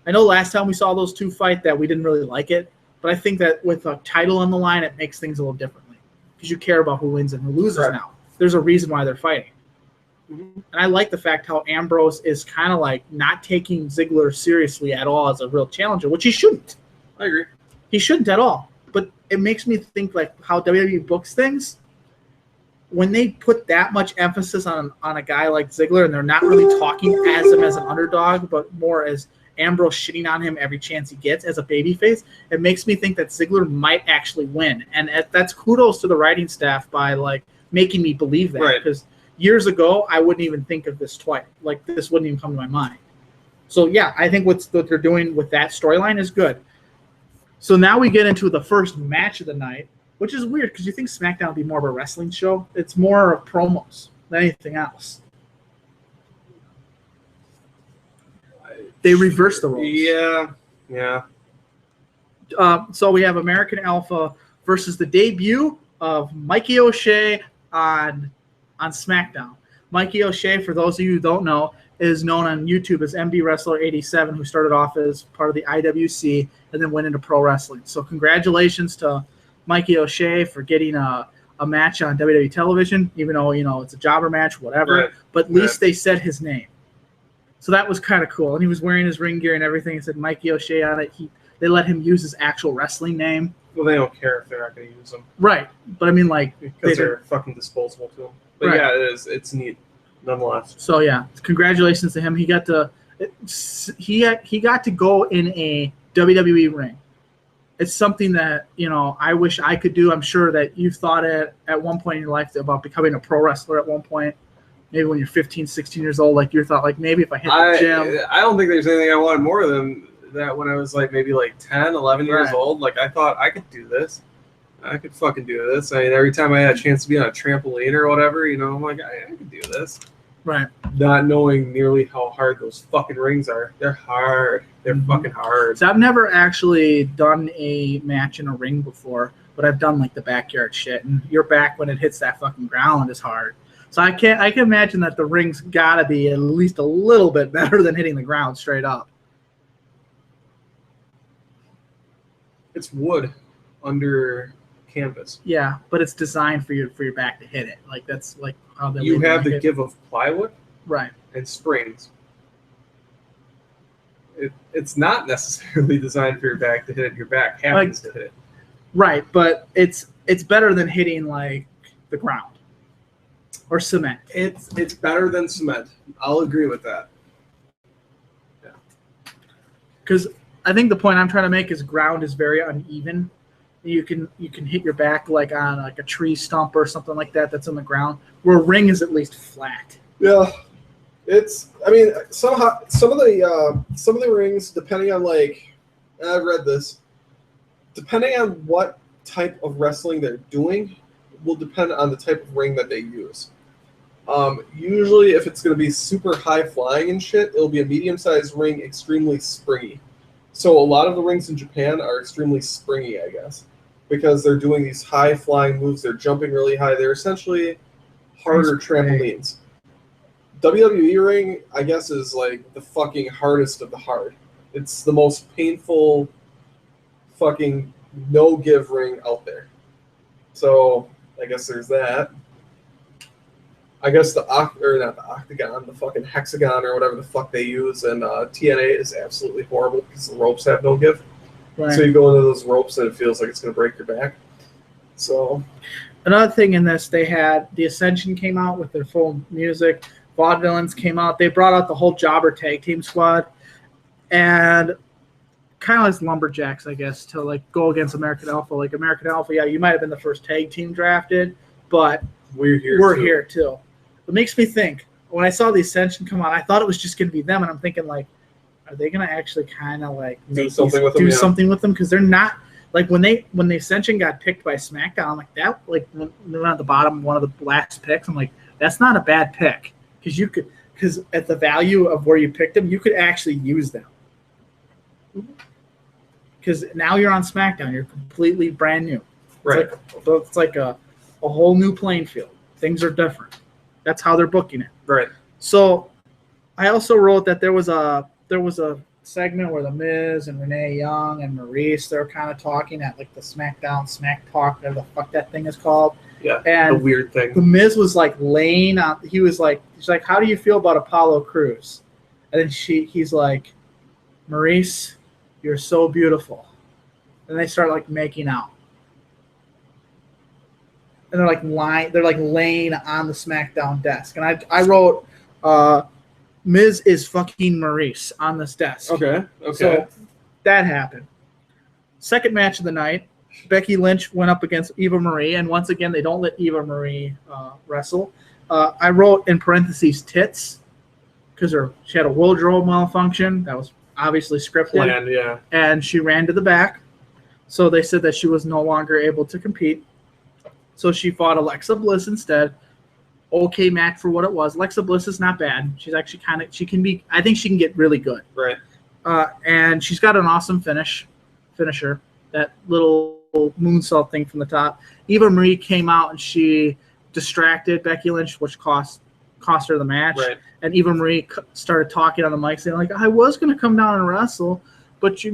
I know last time we saw those two fight that we didn't really like it, but I think that with a title on the line, it makes things a little differently because you care about who wins and who loses now. There's a reason why they're fighting. And I like the fact how Ambrose is kind of like not taking Ziggler seriously at all as a real challenger, which he shouldn't. I agree. He shouldn't at all. But it makes me think like how WWE books things. When they put that much emphasis on a guy like Ziggler and they're not really talking as him as an underdog, but more as Ambrose shitting on him every chance he gets as a babyface, it makes me think that Ziggler might actually win. And that's kudos to the writing staff by like making me believe that. Because years ago, I wouldn't even think of this twice. Like, this wouldn't even come to my mind. So, yeah, I think what they're doing with that storyline is good. So now we get into the first match of the night, which is weird because you think SmackDown would be more of a wrestling show. It's more of promos than anything else. They reverse the roles. Yeah. So we have American Alpha versus the debut of Mikey O'Shea on SmackDown. Mikey O'Shea, for those of you who don't know, is known on YouTube as MD Wrestler 87, who started off as part of the IWC and then went into pro wrestling. So congratulations to Mikey O'Shea for getting a match on WWE television, even though, it's a jobber match, whatever. Right. But at least they said his name. So that was kind of cool. And he was wearing his ring gear and everything. It said Mikey O'Shea on it. They let him use his actual wrestling name. Well, they don't care if they're not going to use them. Right. But I mean, like, because they're fucking disposable to them. But yeah, it is. It's neat, nonetheless. So yeah, congratulations to him. He got to go in a WWE ring. It's something that, I wish I could do. I'm sure that you've thought at one point in your life about becoming a pro wrestler at one point. Maybe when you're 15, 16 years old, like you thought, like maybe if I hit the gym. I don't think there's anything I wanted more than that when I was like maybe like 10, 11 years old. Like I thought I could do this. I could fucking do this. I mean, every time I had a chance to be on a trampoline or whatever, I'm like, I could do this. Right. Not knowing nearly how hard those fucking rings are. They're hard. They're fucking hard. So I've never actually done a match in a ring before, but I've done like the backyard shit. And your back when it hits that fucking ground is hard. So I can imagine that the ring's got to be at least a little bit better than hitting the ground straight up. It's wood under canvas. Yeah, but it's designed for your back to hit it. Like that's like how they You have the give of plywood, right, and springs. It's not necessarily designed for your back to hit it. Your back happens to hit it. Right, but it's better than hitting like the ground or cement. It's better than cement. I'll agree with that. Yeah. Because I think the point I'm trying to make is ground is very uneven. You can hit your back like on like a tree stump or something like that that's on the ground, where a ring is at least flat. Yeah, I mean, somehow some of the rings, depending on like, I've read this, depending on what type of wrestling they're doing, will depend on the type of ring that they use. Usually, if it's going to be super high flying and shit, it'll be a medium-sized ring, extremely springy. So a lot of the rings in Japan are extremely springy, I guess, because they're doing these high flying moves. They're jumping really high. They're essentially harder trampolines. WWE ring, I guess, is like the fucking hardest of the hard. It's the most painful fucking no-give ring out there. So I guess there's that. I guess the fucking hexagon or whatever the fuck they use, and TNA is absolutely horrible because the ropes have no give. Right. So you go into those ropes and it feels like it's going to break your back. So another thing in this, they had the Ascension came out with their full music. Vaudevillains came out. They brought out the whole Jobber tag team squad, and kind of like Lumberjacks, I guess, to like go against American Alpha. Like American Alpha, yeah, you might have been the first tag team drafted, but we're here too. It makes me think, when I saw the Ascension come out, I thought it was just going to be them, and I'm thinking, like, are they going to actually kind of, like, do something with them? Because they're not, like, when the Ascension got picked by SmackDown, I'm like, that, like, when they went at the bottom, one of the last picks, I'm like, that's not a bad pick, because at the value of where you picked them, you could actually use them. Because now you're on SmackDown, you're completely brand new. Right. It's like a whole new playing field. Things are different. That's how they're booking it. Right. So I also wrote that there was a segment where The Miz and Renee Young and Maurice, they're kind of talking at like the SmackDown Smack Talk, whatever the fuck that thing is called. Yeah. And the weird thing. The Miz was like laying on. She's like, how do you feel about Apollo Crews? And then he's like, Maurice, you're so beautiful. And they start like making out. And they're like laying on the SmackDown desk. And I wrote, Miz is fucking Maurice on this desk. Okay. So that happened. Second match of the night, Becky Lynch went up against Eva Marie, and once again they don't let Eva Marie wrestle. I wrote in parentheses tits because she had a wardrobe malfunction that was obviously scripted. Planned, yeah. And she ran to the back, so they said that she was no longer able to compete. So she fought Alexa Bliss instead. Okay match for what it was. Alexa Bliss is not bad. She's actually I think she can get really good. Right. And she's got an awesome finisher, that little moonsault thing from the top. Eva Marie came out and she distracted Becky Lynch, which cost her the match. Right. And Eva Marie started talking on the mic saying, like, I was going to come down and wrestle, but,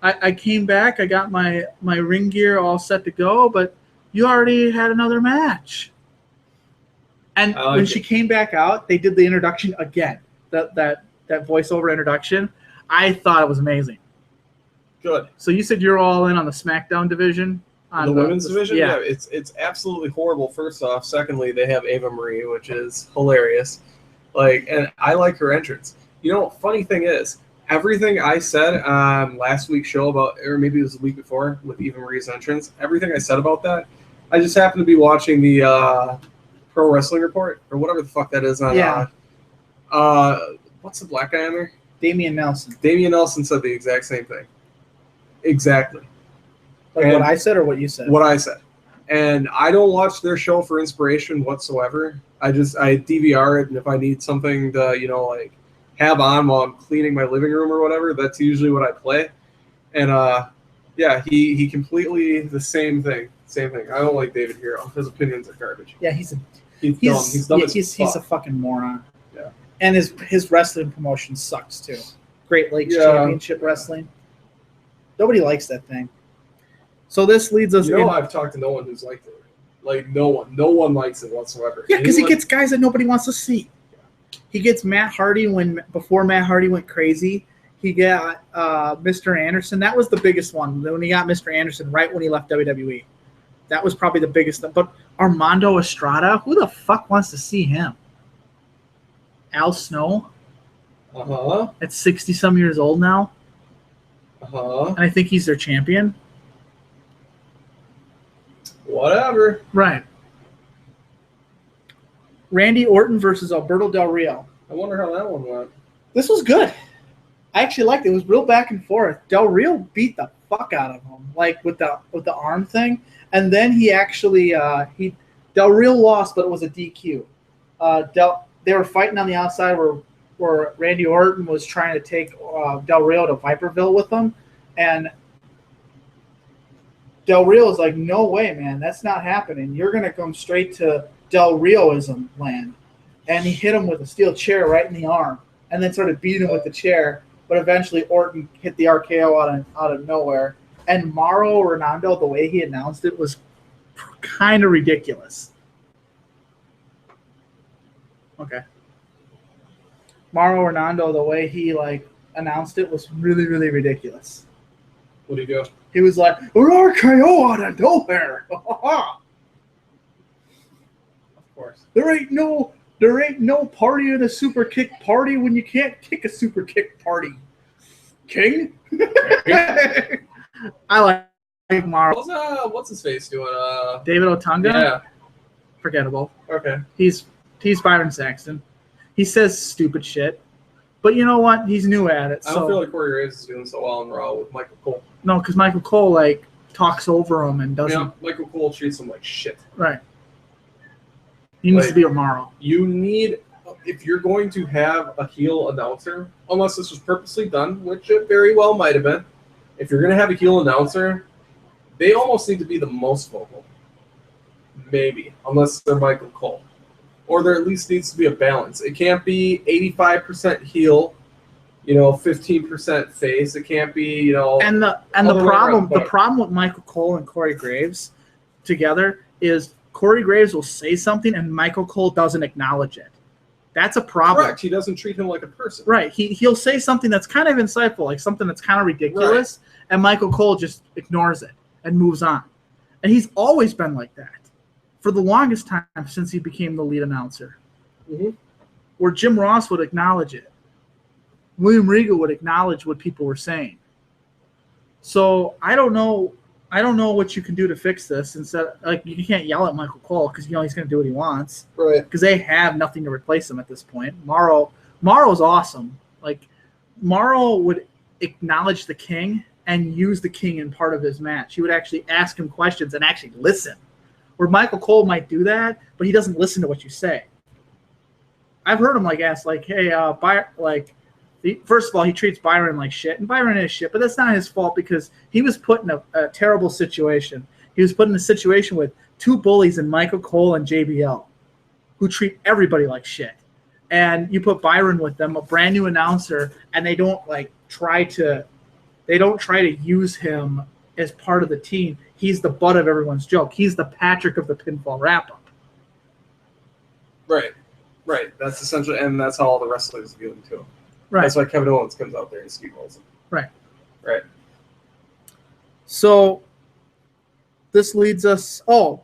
I came back. I got my ring gear all set to go, but you already had another match. And when she came back out, they did the introduction again, that voiceover introduction. I thought it was amazing. Good. So you said you're all in on the SmackDown division? On the women's division? Yeah. It's absolutely horrible, first off. Secondly, they have Eva Marie, which is hilarious. And I like her entrance. Funny thing is, everything I said on last week's show about, or maybe it was the week before, with Eva Marie's entrance, everything I said about that, I just happened to be watching the Pro Wrestling Report, or whatever the fuck that is on. Yeah. What's the black guy on there? Damian Nelson. Damian Nelson said the exact same thing. Exactly. What I said or what you said? What I said. And I don't watch their show for inspiration whatsoever. I DVR it, and if I need something to, have on while I'm cleaning my living room or whatever, that's usually what I play. And, he completely the same thing. Same thing. I don't like David Hero. His opinions are garbage. Yeah, He's dumb. He's dumb as he's a fuck. fucking moron. Yeah. And his wrestling promotion sucks too. Great Lakes Yeah. Championship Wrestling. Nobody likes that thing. So this leads us. I've talked to no one who's liked it. Like no one likes it whatsoever. Yeah, because he gets guys that nobody wants to see. He gets Matt Hardy before Matt Hardy went crazy. He got Mr. Anderson. That was the biggest one. When he got Mr. Anderson right when he left WWE. That was probably the biggest thing. But Armando Estrada, who the fuck wants to see him? Al Snow. At 60-some years old now. And I think he's their champion. Whatever. Right. Randy Orton versus Alberto Del Rio. I wonder how that one went. This was good. I actually liked it. It was real back and forth. Del Rio beat the fuck out of him, like with the arm thing, and then he actually Del Rio lost, but it was a DQ. They were fighting on the outside where Randy Orton was trying to take Del Rio to Viperville with him, and Del Rio was like, "No way, man, that's not happening. You're gonna come straight to Del Rioism land," and he hit him with a steel chair right in the arm, and then started beating him with the chair. But eventually, Orton hit the RKO out of nowhere. And Mauro Ronaldo, the way he announced it was kind of ridiculous. Okay. Mauro Ronaldo, the way he announced it was really, really ridiculous. What did he do? He was like, an RKO out of nowhere. Of course. There ain't no party in a super kick party when you can't kick a super kick party. King? I like Mauro. What's his face doing? David Otunga? Yeah. Forgettable. Okay. He's Byron Saxton. He says stupid shit. But you know what? He's new at it. I don't feel like Corey Graves is doing so well in Raw with Michael Cole. No, because Michael Cole talks over him and doesn't. Yeah, Michael Cole treats him like shit. Right. He needs to be a Mauro. You need, if you're going to have a heel announcer, unless this was purposely done, which it very well might have been, if you're going to have a heel announcer, they almost need to be the most vocal. Maybe, unless they're Michael Cole. Or there at least needs to be a balance. It can't be 85% heel, 15% face. It can't be, And the problem with Michael Cole and Corey Graves together is Corey Graves will say something and Michael Cole doesn't acknowledge it. That's a problem. Correct. He doesn't treat him like a person. Right. He'll say something that's kind of insightful, like something that's kind of ridiculous, and Michael Cole just ignores it and moves on. And he's always been like that for the longest time since he became the lead announcer. Mm-hmm. Where Jim Ross would acknowledge it. William Regal would acknowledge what people were saying. So I don't know what you can do to fix this. Instead, you can't yell at Michael Cole because he's going to do what he wants. Right. Because they have nothing to replace him at this point. Mauro's awesome. Mauro would acknowledge the King and use the King in part of his match. He would actually ask him questions and actually listen. Where Michael Cole might do that, but he doesn't listen to what you say. I've heard him ask hey, first of all, he treats Byron like shit, and Byron is shit, but that's not his fault because he was put in a terrible situation. He was put in a situation with two bullies in Michael Cole and JBL who treat everybody like shit. And you put Byron with them, a brand new announcer, and they don't try to use him as part of the team. He's the butt of everyone's joke. He's the Patrick of the Pinfall wrap-up. Right. That's essentially, and that's how all the wrestlers view him too. Right. That's why Kevin Owens comes out there and Steve Olsen. Right. So this leads us. Oh,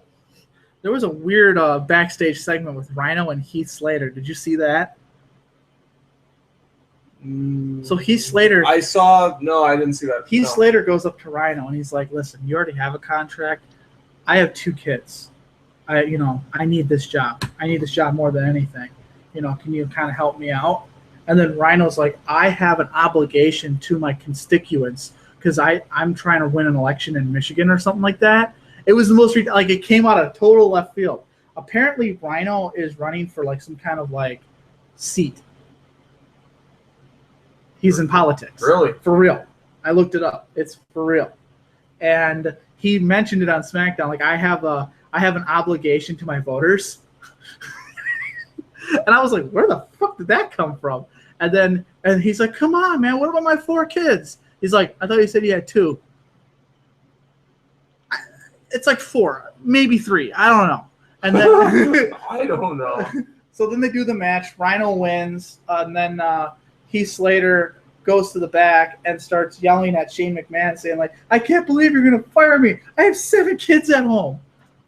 there was a weird backstage segment with Rhino and Heath Slater. Did you see that? So Heath Slater. I saw. No, I didn't see that. Heath Slater goes up to Rhino and he's like, "Listen, you already have a contract. I have 2 kids. I need this job. I need this job more than anything. Can you kind of help me out?" And then Rhino's like, "I have an obligation to my constituents because I'm trying to win an election in Michigan or something like that." It was the most it came out of total left field. Apparently, Rhino is running for some kind of seat. He's in politics. Really? For real. I looked it up. It's for real. And he mentioned it on SmackDown. I have an obligation to my voters. And I was like, where the fuck did that come from? And he's like, come on, man, what about my 4 kids? He's like, I thought you said you had 2. It's like 4, maybe 3. I don't know. And then I don't know. So then they do the match. Rhino wins, and then Heath Slater goes to the back and starts yelling at Shane McMahon, saying like, "I can't believe you're gonna fire me. I have 7 kids at home."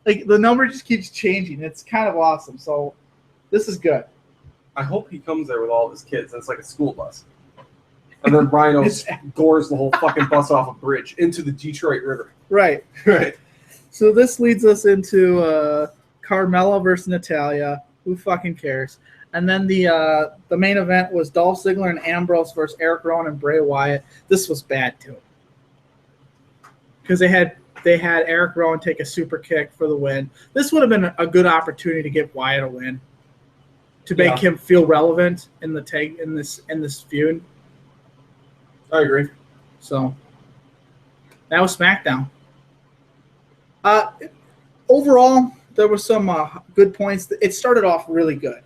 Like the number just keeps changing. It's kind of awesome. So this is good. I hope he comes there with all of his kids, and it's like a school bus. And then Rhino gores the whole fucking bus off a bridge into the Detroit River. Right. Right. So this leads us into Carmella versus Natalya. Who fucking cares? And then the main event was Dolph Ziggler and Ambrose versus Eric Rowan and Bray Wyatt. This was bad too, because they had Eric Rowan take a super kick for the win. This would have been a good opportunity to give Wyatt a win, to make him feel relevant in the tag in this feud. I agree. So that was SmackDown. Overall, there were some good points. It started off really good.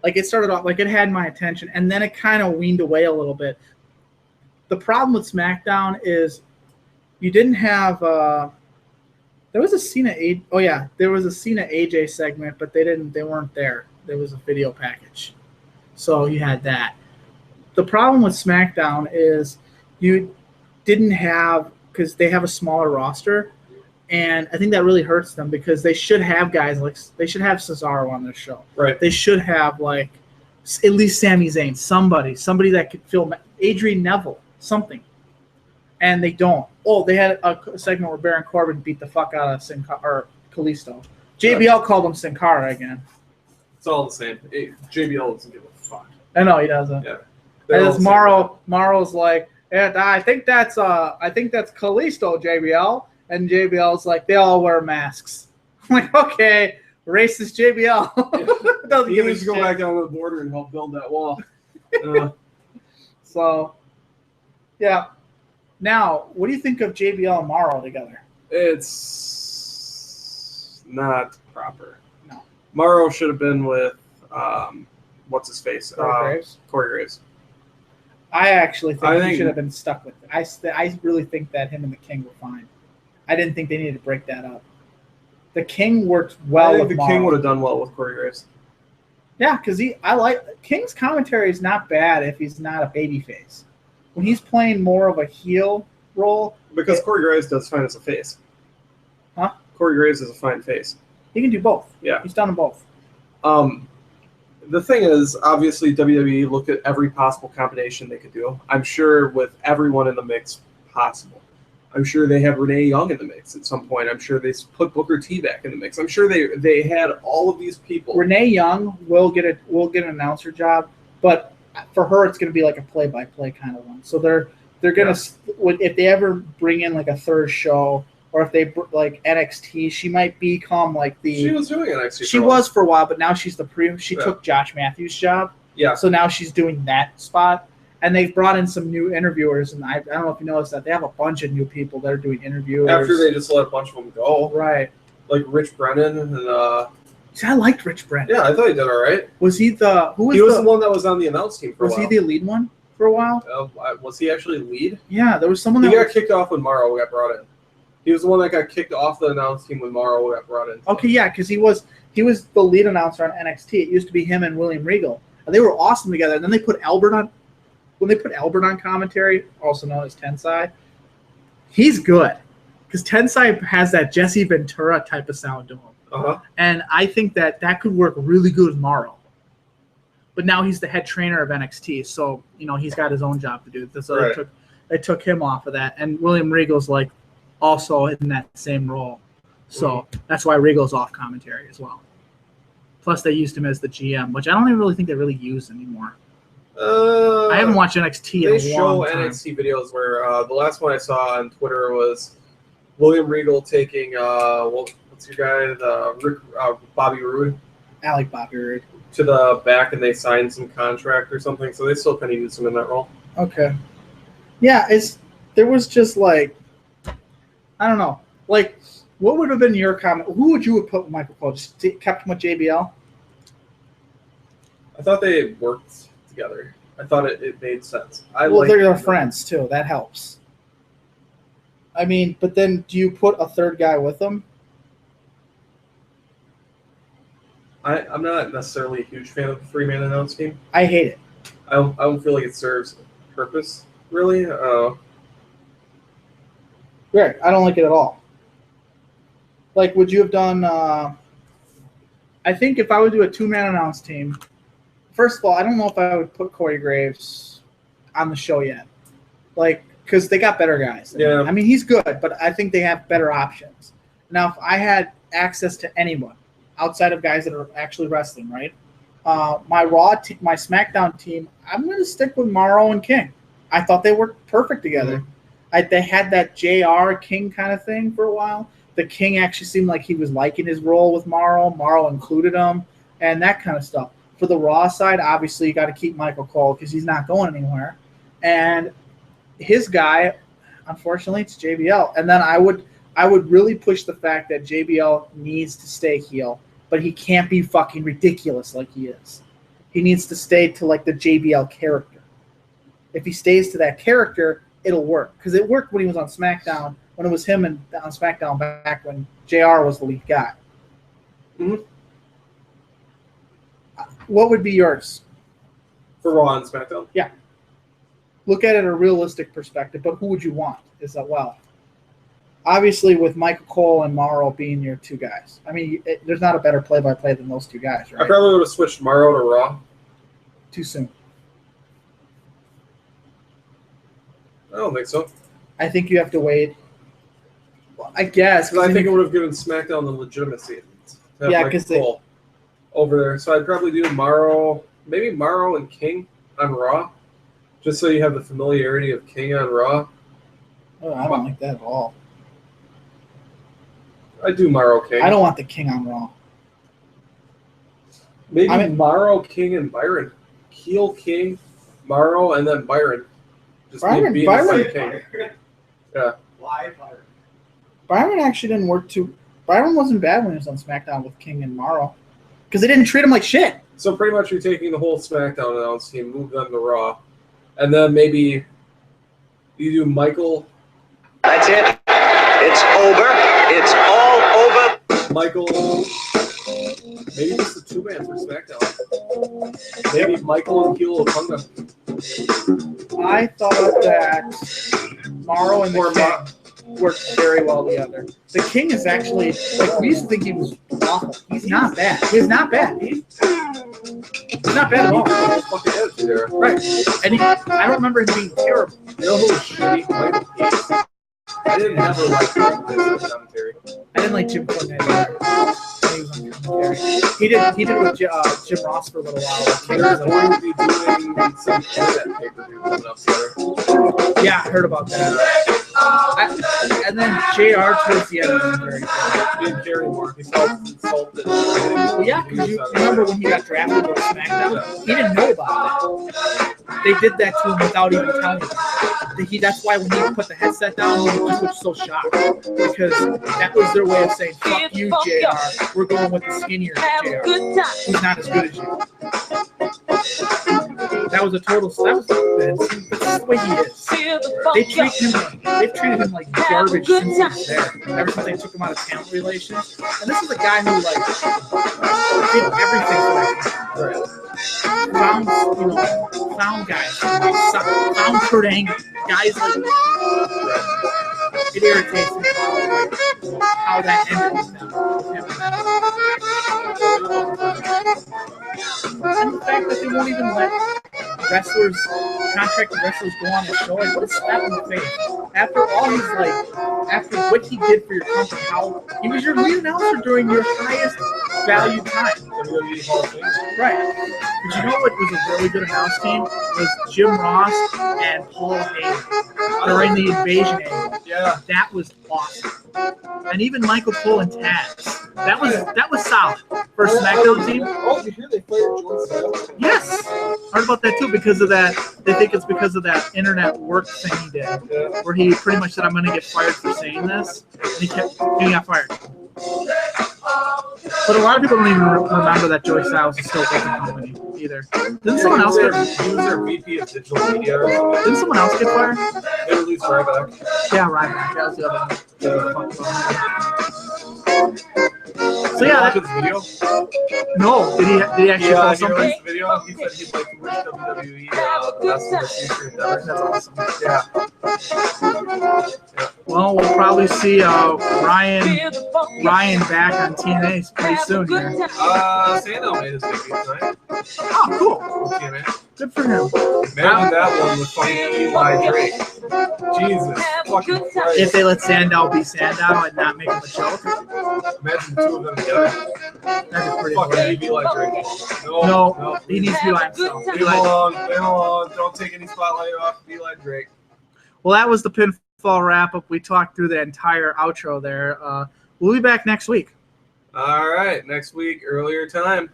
Like it started off like it had my attention, and then it kind of weaned away a little bit. The problem with SmackDown is you didn't have. There was a Cena. There was a Cena AJ segment, but they weren't there. There was a video package, so you had that. The problem with SmackDown is you didn't have, because they have a smaller roster, and I think that really hurts them, because they should have guys like, they should have Cesaro on their show. Right. They should have like at least Sami Zayn, somebody that could fill Adrian Neville, something. And they don't. Oh, they had a segment where Baron Corbin beat the fuck out of Kalisto. JBL called him Sin Cara again. It's all the same. JBL doesn't give a fuck. I know he doesn't. Yeah. And it's Morrow's like, yeah, I think that's Kalisto, JBL. And JBL's like, they all wear masks. I'm like, okay, racist JBL. Doesn't He give a needs to go shit. back down to the border and help build that wall. So, yeah. Now, what do you think of JBL and Morrow together? It's not proper. No. Morrow should have been with, what's his face? Corey Graves? Corey Graves. I actually think he think- should have been stuck with it. I really think that him and the King were fine. I didn't think they needed to break that up. The King worked well I think with the King Morrow. would have done well with Corey Graves. Yeah, because King's commentary is not bad if he's not a babyface. When he's playing more of a heel role, Because Corey Graves does fine as a face. Huh? Corey Graves is a fine face. he can do both. Yeah. He's done them both. The thing is, obviously, WWE looked at every possible combination they could do. I'm sure with everyone in the mix possible. I'm sure they have Renee Young in the mix at some point. I'm sure they put Booker T back in the mix. I'm sure they had all of these people. Renee Young will get an announcer job, but for her it's going to be like a play-by-play kind of one. So they're going to, if they ever bring in like a third show, or if they like NXT, she might become like the. She was doing NXT. She was for a while, but now she's the She took Josh Matthews' job. Yeah. So now she's doing that spot. And they've brought in some new interviewers, and I don't know if you noticed that they have a bunch of new people that are doing interviews. After they just let a bunch of them go, right? like Rich Brennan and. See, I liked Rich Brennan. Yeah, I thought he did all right. Was he the who was He was the the one that was on the announce team for a was while. he the lead one for a while? Was he actually lead? Yeah, there was someone He that got was, kicked off when Morrow got brought in. He was the one that got kicked off the announce team when Morrow got brought in. okay, yeah, because he was the lead announcer on NXT. It used to be him and William Regal, and they were awesome together. And then they put Albert on. When they put Albert on commentary, also known as Tensai, he's good because Tensai has that Jesse Ventura type of sound to him. Uh-huh. And I think that could work really good with Morrow. But now he's the head trainer of NXT, so he's got his own job to do. So Right. they took him off of that, and William Regal's like also in that same role, so that's why Regal's off commentary as well. Plus, they used him as the GM, which I don't even really think they really use anymore. I haven't watched NXT in They a long show time. NXT videos where the last one I saw on Twitter was William Regal taking what's your guy, Bobby Roode, I like Bobby Roode. to the back, and they signed some contract or something. So they still kind of use him in that role. Okay. Yeah, there was just like, I don't know, like What would have been your comment? Who would you have put with Michael Cole? Just kept him with JBL? I thought they worked together. I thought it made sense. They're friends too. That helps. I mean, but then do you put a third guy with them? I'm not necessarily a huge fan of the three-man announce team. I hate it. I don't feel like it serves a purpose, really. Right. I don't like it at all. Like, would you have done I think if I would do a two-man announce team, first of all, I don't know if I would put Corey Graves on the show yet. Like, because they got better guys. Yeah. I mean, he's good, but I think they have better options. Now, if I had access to anyone outside of guys that are actually wrestling, right? My my SmackDown team, I'm going to stick with Morrow and King. I thought they worked perfect together. Mm-hmm. They had that JR King kind of thing for a while. The King actually seemed like he was liking his role with Morrow. Morrow included him and that kind of stuff. For the Raw side, obviously, you got to keep Michael Cole because he's not going anywhere. And his guy, unfortunately, it's JBL. And then I would really push the fact that JBL needs to stay heel, but he can't be fucking ridiculous like he is. He needs to stay to like the JBL character. If he stays to that character, it'll work. Because it worked when he was on SmackDown, when it was him and on SmackDown back when JR was the lead guy. Mm-hmm. What would be yours? For Raw and SmackDown? Yeah. Look at it in a realistic perspective, but who would you want? Is that, well, obviously with Michael Cole and Morrow being your two guys. I mean, there's not a better play-by-play than those two guys, right? I probably would have switched Morrow to Raw. Too soon. I don't think so. I think you have to wait. Well, I guess. Because I think it would have given SmackDown the legitimacy. Yeah, because Cole over there. So I'd probably do Morrow, maybe Morrow and King on Raw, just so you have the familiarity of King on Raw. Oh, I don't like that at all. I'd do Morrow King. I don't want the King on Raw. Maybe Morrow, King, and Byron. Heel, King, Morrow, and then Byron. Just Byron King. Yeah. Why Byron? Byron actually didn't work too. Byron wasn't bad when he was on SmackDown with King and Morrow, because they didn't treat him like shit. So pretty much you're taking the whole SmackDown announce team, move them to Raw, and then maybe you do Michael. That's it. It's over. It's all over. Michael. Maybe just the two-man for SmackDown. Maybe Michael and Heel Otunga. I thought that Morrow and the King worked very well together. The King is actually, like, we used to think he was awful. He's not bad. He's not bad. He's not bad at all. Fucking attitude there. Right. And I don't remember him being terrible. You know who was shitty? Michael Hayes. I didn't ever like his commentary. I didn't like Jim Cornette either. When he was on commentary. He did it with Jim Ross for a little while. They're going to be doing some internet pay-per-view coming up there. Yeah, I heard about that. And then JR towards the end was very good. He didn't care anymore. He felt insulted. Well, yeah, because you remember when he got drafted to SmackDown? He didn't know about that. They did that to him without even telling him. That's why when he put the headset down, he was so shocked. Because that was their way of saying, fuck you, JR. We're going with the skinnier JR. Who's not as good as you. That was a total. That was the way he is. They've treated him like garbage since he was there. Ever since they took him out of talent relations. And this is a guy who did everything for that guy. Right. Found guys, found Kurt Angle, guys like it irritates me how that ended with them. And the fact that they won't even let contracted wrestlers go on the show, like what a slap in the face. After all after what he did for your company, how he was your lead announcer during your highest value time. Right. But you know what was a really good announce team? Was Jim Ross and Paul Heyman during the Invasion angle. Yeah. That was awesome. and even Michael Cole and Taz. That was solid for a SmackDown team. Oh, did you hear they fired Jordan Sales? Yes, heard about that too because of that. They think it's because of that internet work thing he did, where he pretty much said, "I'm going to get fired for saying this," and he got fired. But a lot of people don't even remember that Joey Styles is still with the company either. Didn't someone else get? He was their VP of digital media or something. Didn't someone else get fired? They released Ryback. Yeah, Ryback. That was the other one. So Did you yeah, watch his video? no. Did he actually Yeah, post he something? released the video. He said he'd like to wish WWE best in the future endeavors. That's awesome. Yeah. Well, we'll probably see Ryan back on TNA pretty soon here. Sandow made his debut tonight. Oh, cool. On TNA. Good for him. Imagine that one with fucking Eli Drake. Jesus fucking Christ. If they let Sandow be Sandow and not make him a joke, Imagine the two of them together. that'd be pretty Fucking funny. leave Eli Drake. No, he needs to be by himself. Leave him alone. Leave him alone. Don't take any spotlight off of Eli Drake. Well, that was the Pinfall wrap-up. We talked through the entire outro there. We'll be back next week. All right. Next week, earlier time.